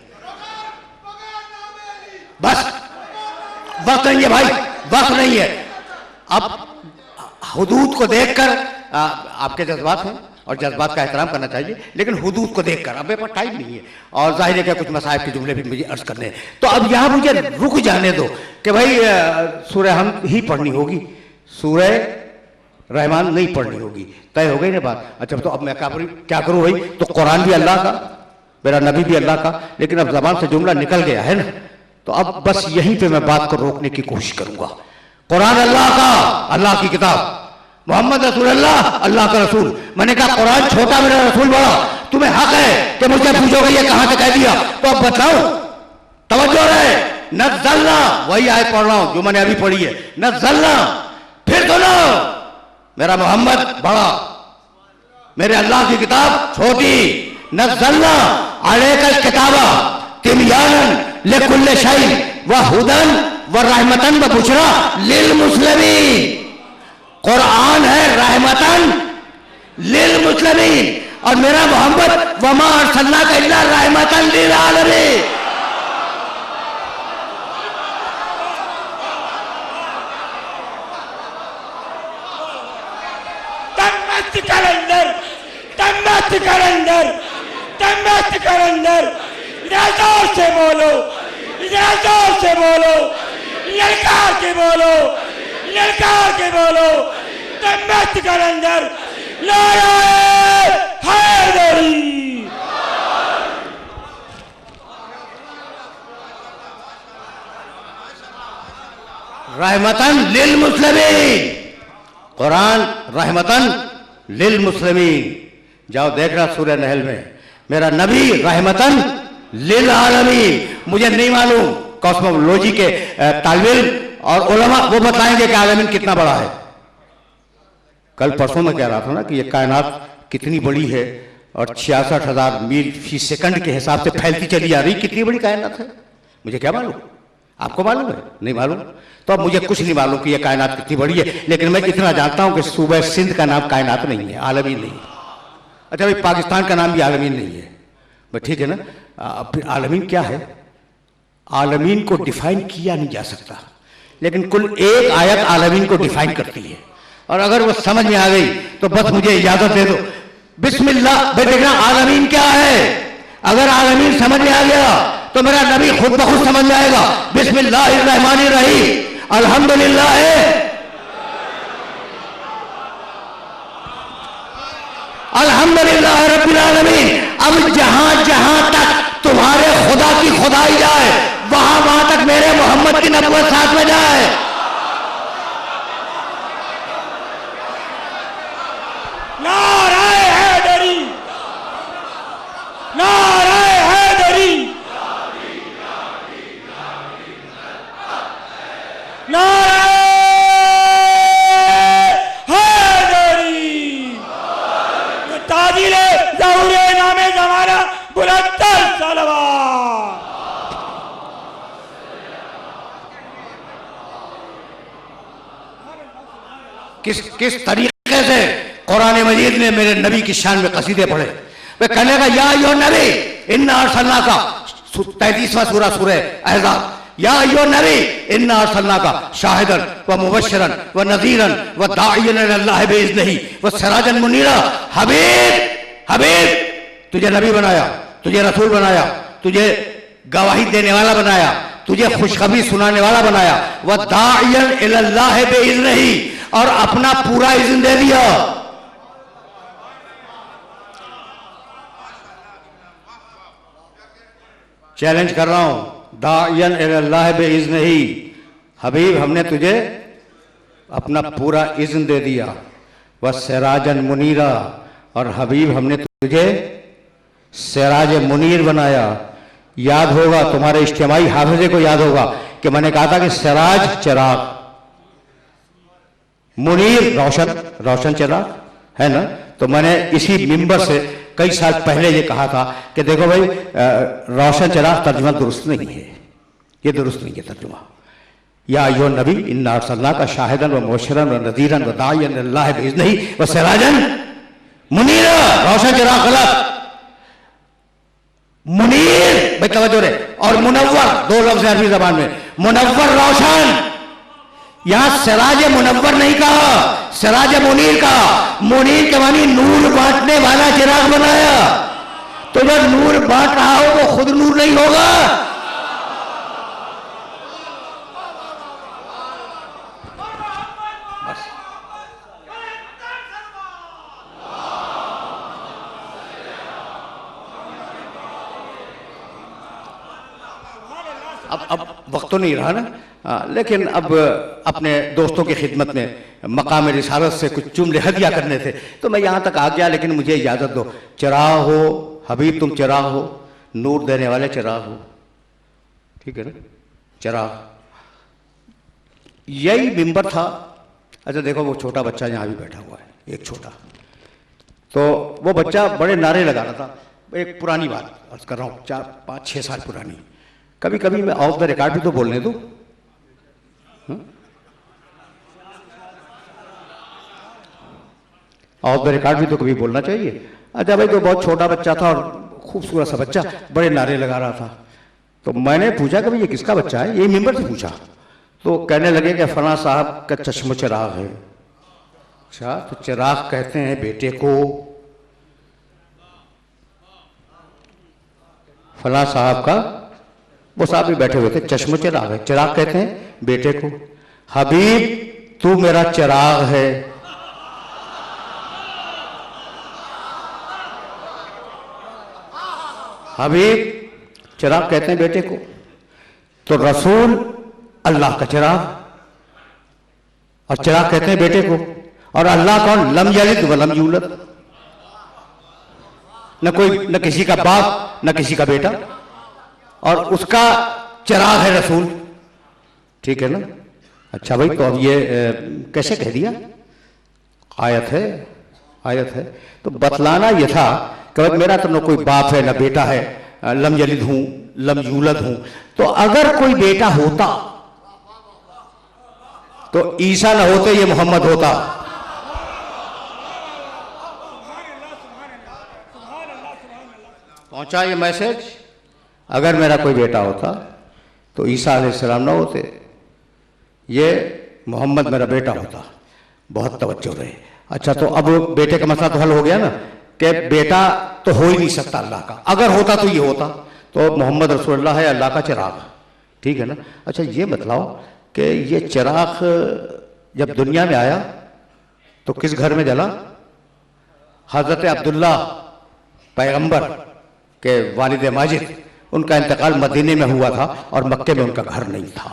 बस वक्त नहीं है भाई, वक्त नहीं है। अब हुदूद को देखकर आपके जज्बात हैं और जज्बात का एहतराम करना चाहिए, लेकिन हुदूद को देखकर अब मेरे पास टाइम नहीं है और जाहिर है कि कुछ मसाइब के जुमले भी मुझे अर्ज करने हैं। तो अब यहाँ मुझे रुक जाने दो कि भाई सूरह हम ही पढ़नी होगी, सूरह रहमान नहीं पढ़नी होगी। तय हो गई ना बात? अच्छा, तो अब मैं क्या करूं भाई? तो कुरान भी अल्लाह का, मेरा नबी भी अल्लाह का, लेकिन अब जबान से जुमला निकल गया है ना, तो अब बस यहीं पे मैं बात को रोकने की कोशिश करूंगा। कुरान अल्लाह का, अल्लाह की किताब, मोहम्मद रसूलुल्लाह अल्लाह का रसूल। मैंने कहा कुरान छोटा, मेरा रसूल बड़ा। तुम्हें हक है कि मुझे पूछोगे ये कहां से कह दिया, तो अब बताओ, तवज्जो रहे। नज़्ज़लना, वही आयत पढ़ रहा हूं जो मैंने अभी पढ़ी है। नज़्ज़लना, फिर सुनो, मेरा मोहम्मद बड़ा, मेरे अल्लाह की किताब छोटी। नज़्ज़लना अलैकल किताबा तिबयानन लिकुल्लि शै व हुदन व रहमतन व बुशरा लिल मुस्लिमीन। कुरान है रहमतन लिल मुस्लिमीन, और मेरा मोहम्मद वमा अरसलनाका इल्ला रहमतन लिल आलमीन। कलंदर इधर जोर से बोलो, इधर जोर से बोलो, ललकार के बोलो, ललकार के बोलो, तम्मत कलंदर नाराए हैदरी। रहमतन लिल मुस्लिमीन, कुरान रहमतन लिल मुस्लिमीन। जाओ देखना सूरह नहल में, मेरा नबी रहमतन लिल आलमीन। मुझे नहीं मालूम, कॉस्मोलॉजी के तालिब और उलमा वो बताएंगे कि आलमीन कितना बड़ा है। कल परसों में कह रहा था ना कि ये कायनात कितनी बड़ी है और 66,000 मील फी सेकंड के हिसाब से फैलती चली जा रही, कितनी बड़ी कायनात है। मुझे क्या मालूम, आपको मालूम है? नहीं मालूम। तो अब मुझे कुछ नहीं मालूम कि यह कायनात कितनी बड़ी है, लेकिन मैं इतना जानता हूं कि सूबह सिंध का नाम कायनात नहीं है, आलमीन नहीं है। अच्छा भाई, पाकिस्तान का नाम भी आलमीन नहीं है, बस ठीक है ना। फिर आलमीन क्या है? आलमीन को डिफाइन किया नहीं जा सकता, लेकिन कुल एक आयत आलमीन को डिफाइन करती है, और अगर वो समझ में आ गई तो बस मुझे इजाजत दे दो। बिस्मिल्लाह। भाई देखना आलमीन क्या है। अगर आलमीन समझ में आ गया तो मेरा नबी खुद ब खुद समझ जाएगा। बिस्मिल्लाहिर्रहमानिर्रहीम, अल्हम्दुलिल्लाह अल्हम्दुलिल्लाह रब्बिल आलमीन। अब जहां जहां तक तुम्हारे खुदा की खुदाई जाए, वहां वहां तक मेरे मोहम्मद की नबुव्वत साथ में जाए। नाराए हैदरी, नाराए हैदरी, नाराए हैदरी। ताजिले ज़हूरे नामे ज़माना बुलंदर सलवात। किस तरीके से कुरान मजीद ने मेरे नबी की शान में कसीदे पढ़े। वे कहने का या यो नबी इन्ना अरसलनाका, 33वां सूरा सूरह अहज़ाब। या यो नबी इन्ना अरसलनाका शाहिदन व मुबश्शिरन व नज़ीरन व दाइयन इलल्लाह बिइज़्निही व सिराजन मुनीरा। हबीब, हबीब, तुझे नबी बनाया, तुझे रसूल बनाया, तुझे गवाही देने वाला बनाया, तुझे खुशखबरी सुनाने वाला बनाया। व दाइयन इलल्लाह बिइज़्निही, और अपना पूरा इज़्न दे दिया। चैलेंज कर रहा हूं, दाइयन इलल्लाह बिइज़्निही, हबीब हमने तुझे अपना पूरा इज़्न दे दिया। व सिराजन मुनीरा, और हबीब हमने तुझे सिराज मुनीर बनाया। याद होगा, तुम्हारे इज्तिमाई हाफिजे को याद होगा कि मैंने कहा था कि सिराज चिराग, मुनीर रोशन, रोशन चिराग है ना। तो मैंने इसी मिंबर से कई साल पहले ये कहा था कि देखो भाई, रोशन चिराग तर्जुमा दुरुस्त नहीं है, ये दुरुस्त नहीं है तर्जुमा। या अय्युहन नबी इन्ना अरसलनाका शाहिदन व मुबश्शिरन व नज़ीरन व दाइयन इलल्लाह बिइज़्निही व सिराजन मुनीरा। रोशन चिराग गलत, मुनीर भाई तवज्जो रे, और मुनव्वर, दो लफ्ज़ हैं अरबी ज़बान में, मुनव्वर रोशन। यहां सिराज मुनव्वर नहीं कहा, सिराज मुनीर कहा। मुनीर के मानी नूर बांटने वाला चिराग बनाया। तो जो नूर बांट रहा हो वो खुद नूर नहीं होगा। अब वक्त तो नहीं रहा ना, लेकिन अब अपने दोस्तों की खिदमत में मकाम रिसालत से कुछ जुमले हदिया करने थे, तो मैं यहाँ तक आ गया। लेकिन मुझे इजाज़त दो। चिराग हो हबीब, तुम चिराग हो, नूर देने वाले चिराग हो, ठीक है ना, चिराग। यही मिंबर था। अच्छा देखो, वो छोटा बच्चा यहाँ भी बैठा हुआ है, एक छोटा, तो वो बच्चा बड़े नारे लगा रहा था। एक पुरानी बात अर्ज कर रहा हूँ, 4-5-6 साल पुरानी। कभी कभी मैं ऑफ द रिकॉर्ड भी तो बोलने दो। और मेरे रिकॉर्ड भी तो कभी बोलना चाहिए। अच्छा भाई, तो बहुत छोटा बच्चा था और खूबसूरत सा बच्चा बड़े नारे लगा रहा था। तो मैंने पूछा कि भाई ये किसका बच्चा है, ये मेंबर से पूछा। तो कहने लगे कि फलां साहब का चश्म चिराग है। अच्छा, तो चिराग कहते हैं बेटे को, फलां साहब का, वो साहब भी बैठे हुए थे, चश्म चिराग है, चिराग कहते हैं बेटे को। हबीब तू मेरा चिराग है। हबीब चिराग कहते हैं बेटे को, तो रसूल अल्लाह का चिराग और चिराग कहते हैं बेटे को। और अल्लाह कौन? लम यलिद व लम यूलद, न किसी का बाप न किसी का बेटा, और उसका चिराग है रसूल। ठीक है ना? अच्छा भाई, तो अब ये कैसे कह दिया? आयत है, आयत है। तो बतलाना यह था कि मेरा तो न कोई बाप है न बेटा है, लम यलिद हूं लम यूलद हूं। तो अगर कोई बेटा होता तो ईसा न होते, ये मोहम्मद होता। पहुंचा ये मैसेज? अगर मेरा कोई बेटा होता तो ईसा अलैहिस्सलाम न होते, ये मोहम्मद मेरा बेटा होता। बहुत तवज्जो रहे। अच्छा, तो अब बेटे का मसला तो हल हो गया ना, कि बेटा तो हो ही नहीं सकता अल्लाह का, अगर होता तो ये होता। तो मोहम्मद रसूलुल्लाह है अल्लाह का चिराग। ठीक है ना? अच्छा, ये बतलाओ कि ये चिराग जब दुनिया में आया तो किस घर में जला? हजरत अब्दुल्ला पैगंबर के वालिद माजिद, उनका इंतकाल मदीने में हुआ था और मक्के में उनका घर नहीं था।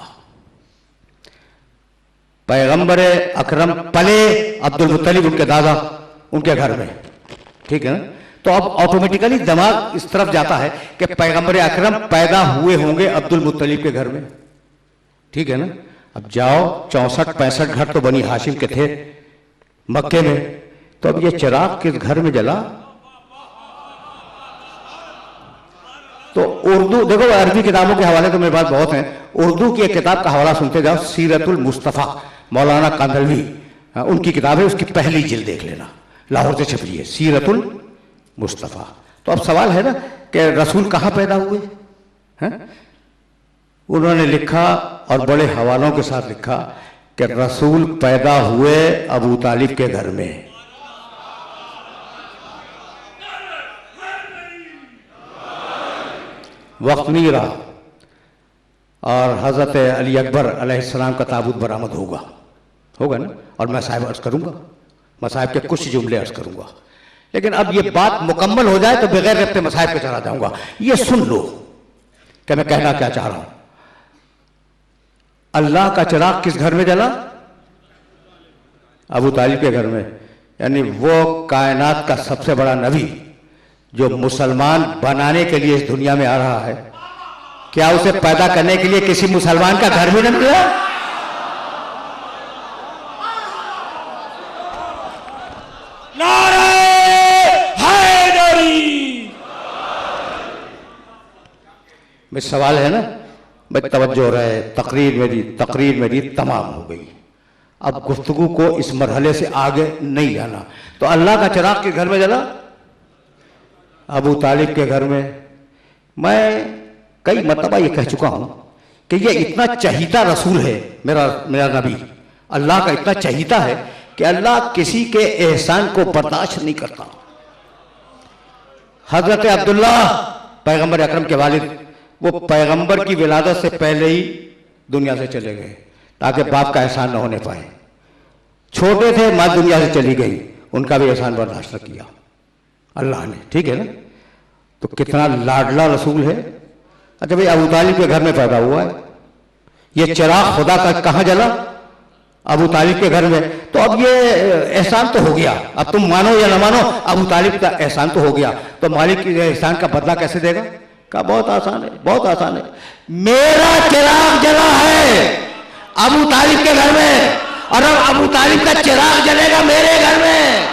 पैगंबर अकरम पले अब्दुल मुत्तलिब उनके दादा, उनके घर में। ठीक है ना? तो अब ऑटोमेटिकली दिमाग इस तरफ जाता है कि पैगंबर अकरम पैदा हुए होंगे अब्दुल मुत्तलिब के घर में। ठीक है ना? अब जाओ, 64-65 घर तो बनी हाशिम के थे मक्के में, तो अब ये चिराग किस घर में जला? तो उर्दू देखो, अरबी किताबों के हवाले तो मेरे पास बहुत हैं। उर्दू की एक किताब का हवाला सुनते जाओ, सीरतुल मुस्तफ़ा, मौलाना कांदलवी, उनकी किताब है, उसकी पहली जिल्द देख लेना, लाहौर से छपी है, सीरतुल मुस्तफ़ा। तो अब सवाल है ना कि रसूल कहाँ पैदा हुए हैं? उन्होंने लिखा और बड़े हवालों के साथ लिखा कि रसूल पैदा हुए अबू तालिब के घर में। वक्त नहीं रहा और हजरत अली अकबर अलैहिस्सलाम का ताबूत बरामद होगा, होगा ना? और मैं साहिब अर्ज करूंगा, मसाहिब के कुछ जुमले अर्ज करूंगा। लेकिन अब ये बात मुकम्मल हो जाए तो बगैर रब्ते मसाहिब पे चला जाऊंगा। ये सुन लो कि मैं कहना क्या चाह रहा हूं। अल्लाह का चिराग किस घर में जला? अबू तालिब के घर में। यानी वो कायनात का सबसे बड़ा नबी जो मुसलमान बनाने के लिए इस दुनिया में आ रहा है, क्या उसे पैदा करने के लिए किसी मुसलमान का घर भी न मिला? नारे हैदरी। भाई सवाल है ना, भाई तवज्जो रहे। तकरीर मेरी तमाम हो गई। अब गुफ्तगू को इस मरहले से आगे नहीं जाना। तो अल्लाह का चिराग के घर में जला? अबू तालिब के घर में। मैं कई मरतबा ये कह चुका हूं कि ये इतना चहीता रसूल है, मेरा नबी अल्लाह का इतना चहीता है कि अल्लाह किसी के एहसान को बर्दाश्त नहीं करता। हजरत अब्दुल्ला पैगंबर अकरम के वालिद, वो पैगंबर की विलादत से पहले ही दुनिया से चले गए ताकि बाप का एहसान न होने पाए। छोटे थे, माँ दुनिया से चली गई, उनका भी एहसान बर्दाश्त न किया अल्लाह ने। ठीक है ना? तो कितना लाडला रसूल है। अच्छा भाई, अबू तालिब के घर में पैदा हुआ है, ये चिराग खुदा का कहां जला? अबू तालिब के घर में। तो अब ये एहसान तो हो गया, अब तुम मानो या ना मानो, अबू तालिब का एहसान तो हो गया। तो मालिक के एहसान का बदला कैसे देगा? कहा बहुत आसान है, बहुत आसान है। मेरा चिराग जला है अबू तालिब के घर में, और अब अबू तालिब का चिराग जलेगा मेरे घर में।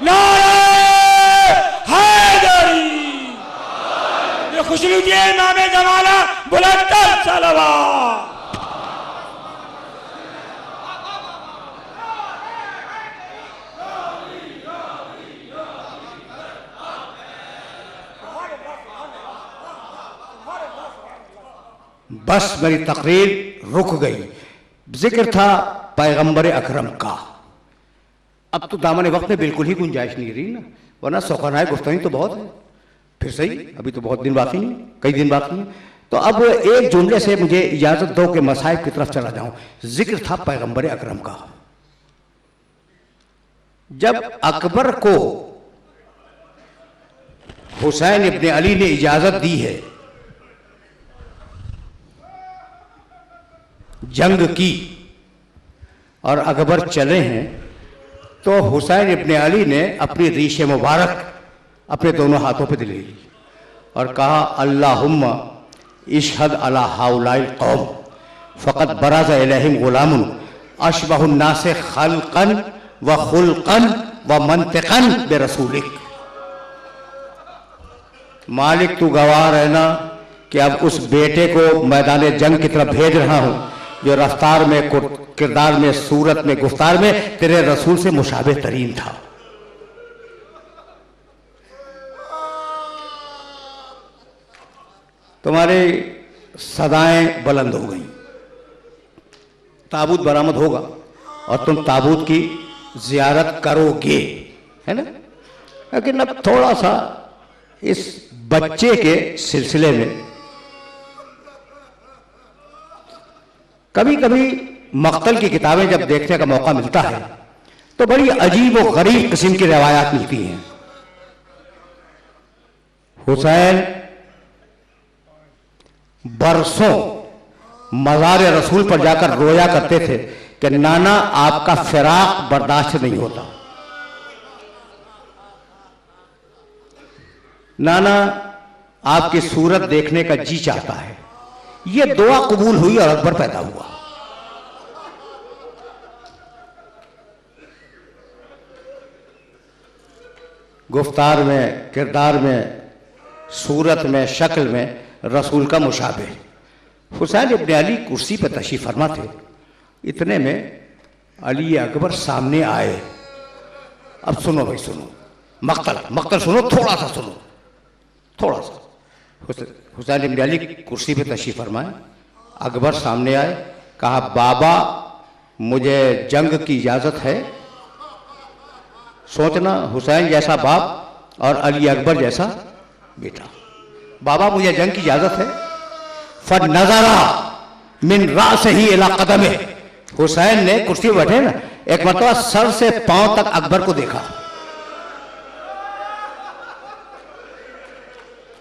नारे हैदरी। इमाम जमाना बुलंदर सलवात। बस मेरी तकरीर रुक गई। जिक्र था पैगंबर अकरम का। अब तो दामन वक्त में बिल्कुल ही गुंजाइश नहीं रही ना, वरना सौखानाए गुफ्तगू तो बहुत है। फिर सही, अभी तो बहुत दिन बाकी हैं, कई दिन बाकी हैं। तो अब एक जुमले से मुझे इजाजत दो कि मसाइब की तरफ चला जाऊं। जिक्र था पैगंबर अकरम का। जब अकबर को हुसैन इब्ने अली ने इजाजत दी है जंग की और अकबर चले हैं, तो हुसैन इब्ने अली ने अपनी रीश मुबारक अपने दोनों हाथों पे दिले ली और कहा, अल्लाहुम्मा इशहद अला हाउलाइल कौम फ़क़त बरज़ इलैहिम गुलामुन अशबहुन नास खल्क़न व खुल्क़न व मंतिक़न बिरसूलिक। मालिक तू गवाह रहना कि अब उस बेटे को मैदान जंग की तरफ भेज रहा हूं जो रफ्तार में, किरदार में, सूरत में, गुफ्तार में तेरे रसूल से मुशाबे तरीन था। तुम्हारी सदाएं बुलंद हो गई। ताबूत बरामद होगा और तुम ताबूत की जियारत करोगे, है ना। लेकिन अब थोड़ा सा इस बच्चे के सिलसिले में कभी कभी मक्तल की किताबें जब देखने का मौका मिलता है तो बड़ी अजीब और गरीब किस्म की रवायात मिलती हैं। हुसैन बरसों मज़ार रसूल पर जाकर रोया करते थे कि नाना आपका फिराक बर्दाश्त नहीं होता, नाना आपकी सूरत देखने का जी चाहता है। ये दुआ कबूल हुई और अकबर पैदा हुआ। गुफ्तार में, किरदार में, सूरत में, शक्ल में रसूल का मुशाबे। हुसैन इब्ने अली कुर्सी पर तशरीफ फरमा थे। इतने में अली अकबर सामने आए। अब सुनो भाई, सुनो, मक्तल सुनो, थोड़ा सा सुनो, थोड़ा सा। हुसैन इब्ने अली कुर्सी पे तशरीफ फरमाए, अकबर सामने आए, कहा, बाबा मुझे जंग की इजाज़त है। सोचना, हुसैन जैसा बाप और अली अकबर जैसा बेटा। बाबा मुझे जंग की इजाज़त है। फनज़रा मिन रासिही इला कदमे। हुसैन ने कुर्सी पर बैठे ना, एक मरतबा सर से पांव तक अकबर को देखा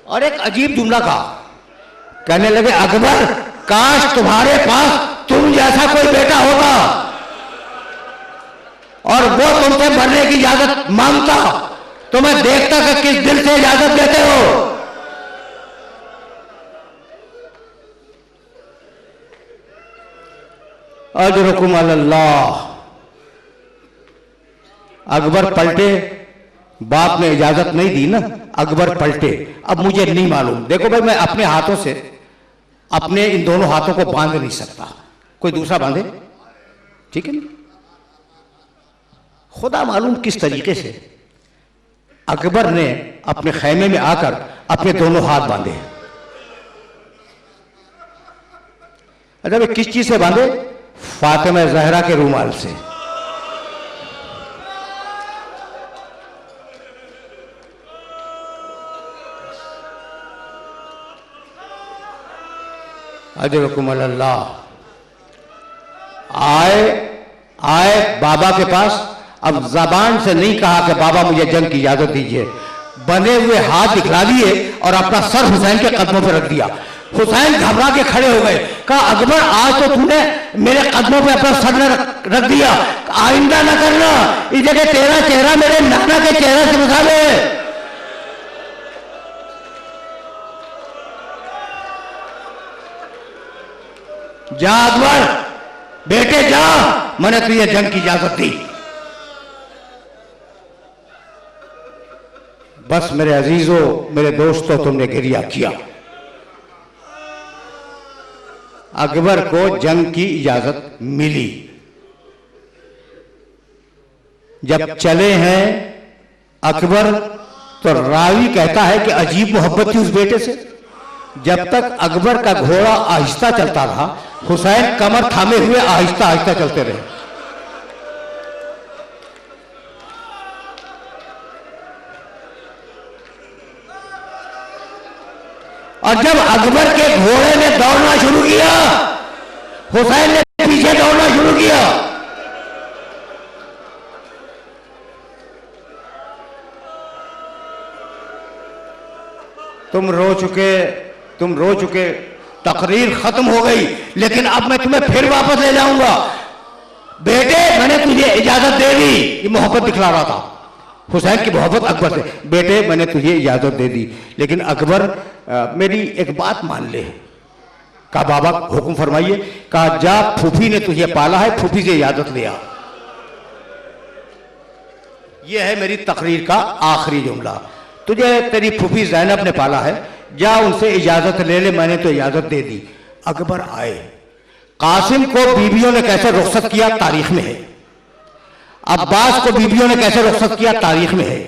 और एक अजीब जुमला कहा। कहने लगे, अकबर काश तुम्हारे पास तुम जैसा कोई बेटा होता और वो तुमसे मरने की इजाजत मांगता तो मैं देखता कि किस दिल से इजाजत देते हो। अजरुकुम अल्लाह। अकबर पलटे, बाप ने इजाजत नहीं दी ना, अकबर पलटे। अब मुझे नहीं मालूम, देखो भाई, मैं अपने हाथों से अपने इन दोनों हाथों को बांध नहीं सकता, कोई दूसरा बांधे, ठीक है ना। खुदा मालूम किस तरीके से अकबर ने अपने खैमे में आकर अपने दोनों हाथ बांधे। अच्छा, वे किस चीज से बांधे? फातिमा ज़हरा के रूमाल से। अजरुकुम अल्लाह। आए बाबा के पास। अब जबान से नहीं कहा कि बाबा मुझे जंग की इजाजत दीजिए, बने हुए हाथ दिखला दिए और अपना सर हुसैन के कदमों पर रख दिया। हुसैन घबरा के खड़े हो गए, कहा, अकबर आज तो तूने मेरे कदमों पे अपना सर रख दिया, आइंदा ना करना। इस जगह तेरा चेहरा मेरे नाना के चेहरे से मुकाबले है। जा अकबर, बेटे जा, मैंने तुझे जंग की इजाजत दी। बस मेरे अजीजों, मेरे दोस्तों, तुमने गिरिया किया। अकबर को जंग की इजाजत मिली। जब चले हैं अकबर, तो रावी कहता है कि अजीब मोहब्बत थी उस बेटे से। जब तक अकबर का घोड़ा आहिस्ता चलता रहा, हुसैन कमर थामे हुए आहिस्ता आहिस्ता चलते रहे। और जब अकबर के घोड़े ने दौड़ना शुरू किया, हुसैन ने पीछे दौड़ना शुरू किया। तुम रो चुके, तकरीर खत्म हो गई, लेकिन अब मैं तुम्हें फिर वापस ले जाऊंगा। बेटे, मैंने तुझे इजाजत दे दी। ये मोहब्बत दिखला रहा था, हुसैन की मोहब्बत अकबर से। बेटे, मैंने तुझे इजाजत दे दी, लेकिन अकबर मेरी एक बात मान ले। कहा बाबा हुक्म फरमाइए। कहा जा, फूफी ने तुझे पाला है, फूफी से इजाजत ले आ। यह है मेरी तकरीर का आखिरी जुमला। तुझे तेरी फूफी ज़ैनब ने पाला है, जा उनसे इजाजत ले ले, मैंने तो इजाजत दे दी। अकबर आए। कासिम को बीबियों ने कैसे रुखसत किया तारीख में है, अब्बास को बीबियों ने कैसे रुखसत किया तारीख में है,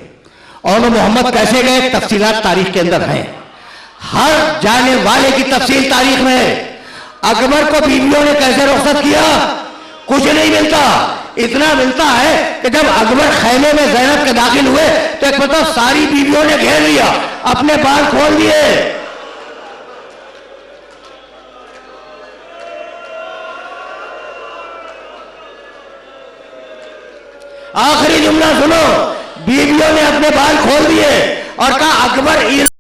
और मोहम्मद कैसे गए तफसीलात तारीख के अंदर हैं। हर जाने वाले की तफसील तारीख में है। अकबर को बीबियों ने कैसे रुखसत किया, कुछ नहीं मिलता। इतना मिलता है कि जब अकबर खैमे में ज़ैनब के दाखिल हुए, तो एक मतलब सारी बीवियों ने घेर लिया, अपने बाल खोल दिए। आखिरी जुमला सुनो, बीवियों ने अपने बाल खोल दिए और कहा अकबर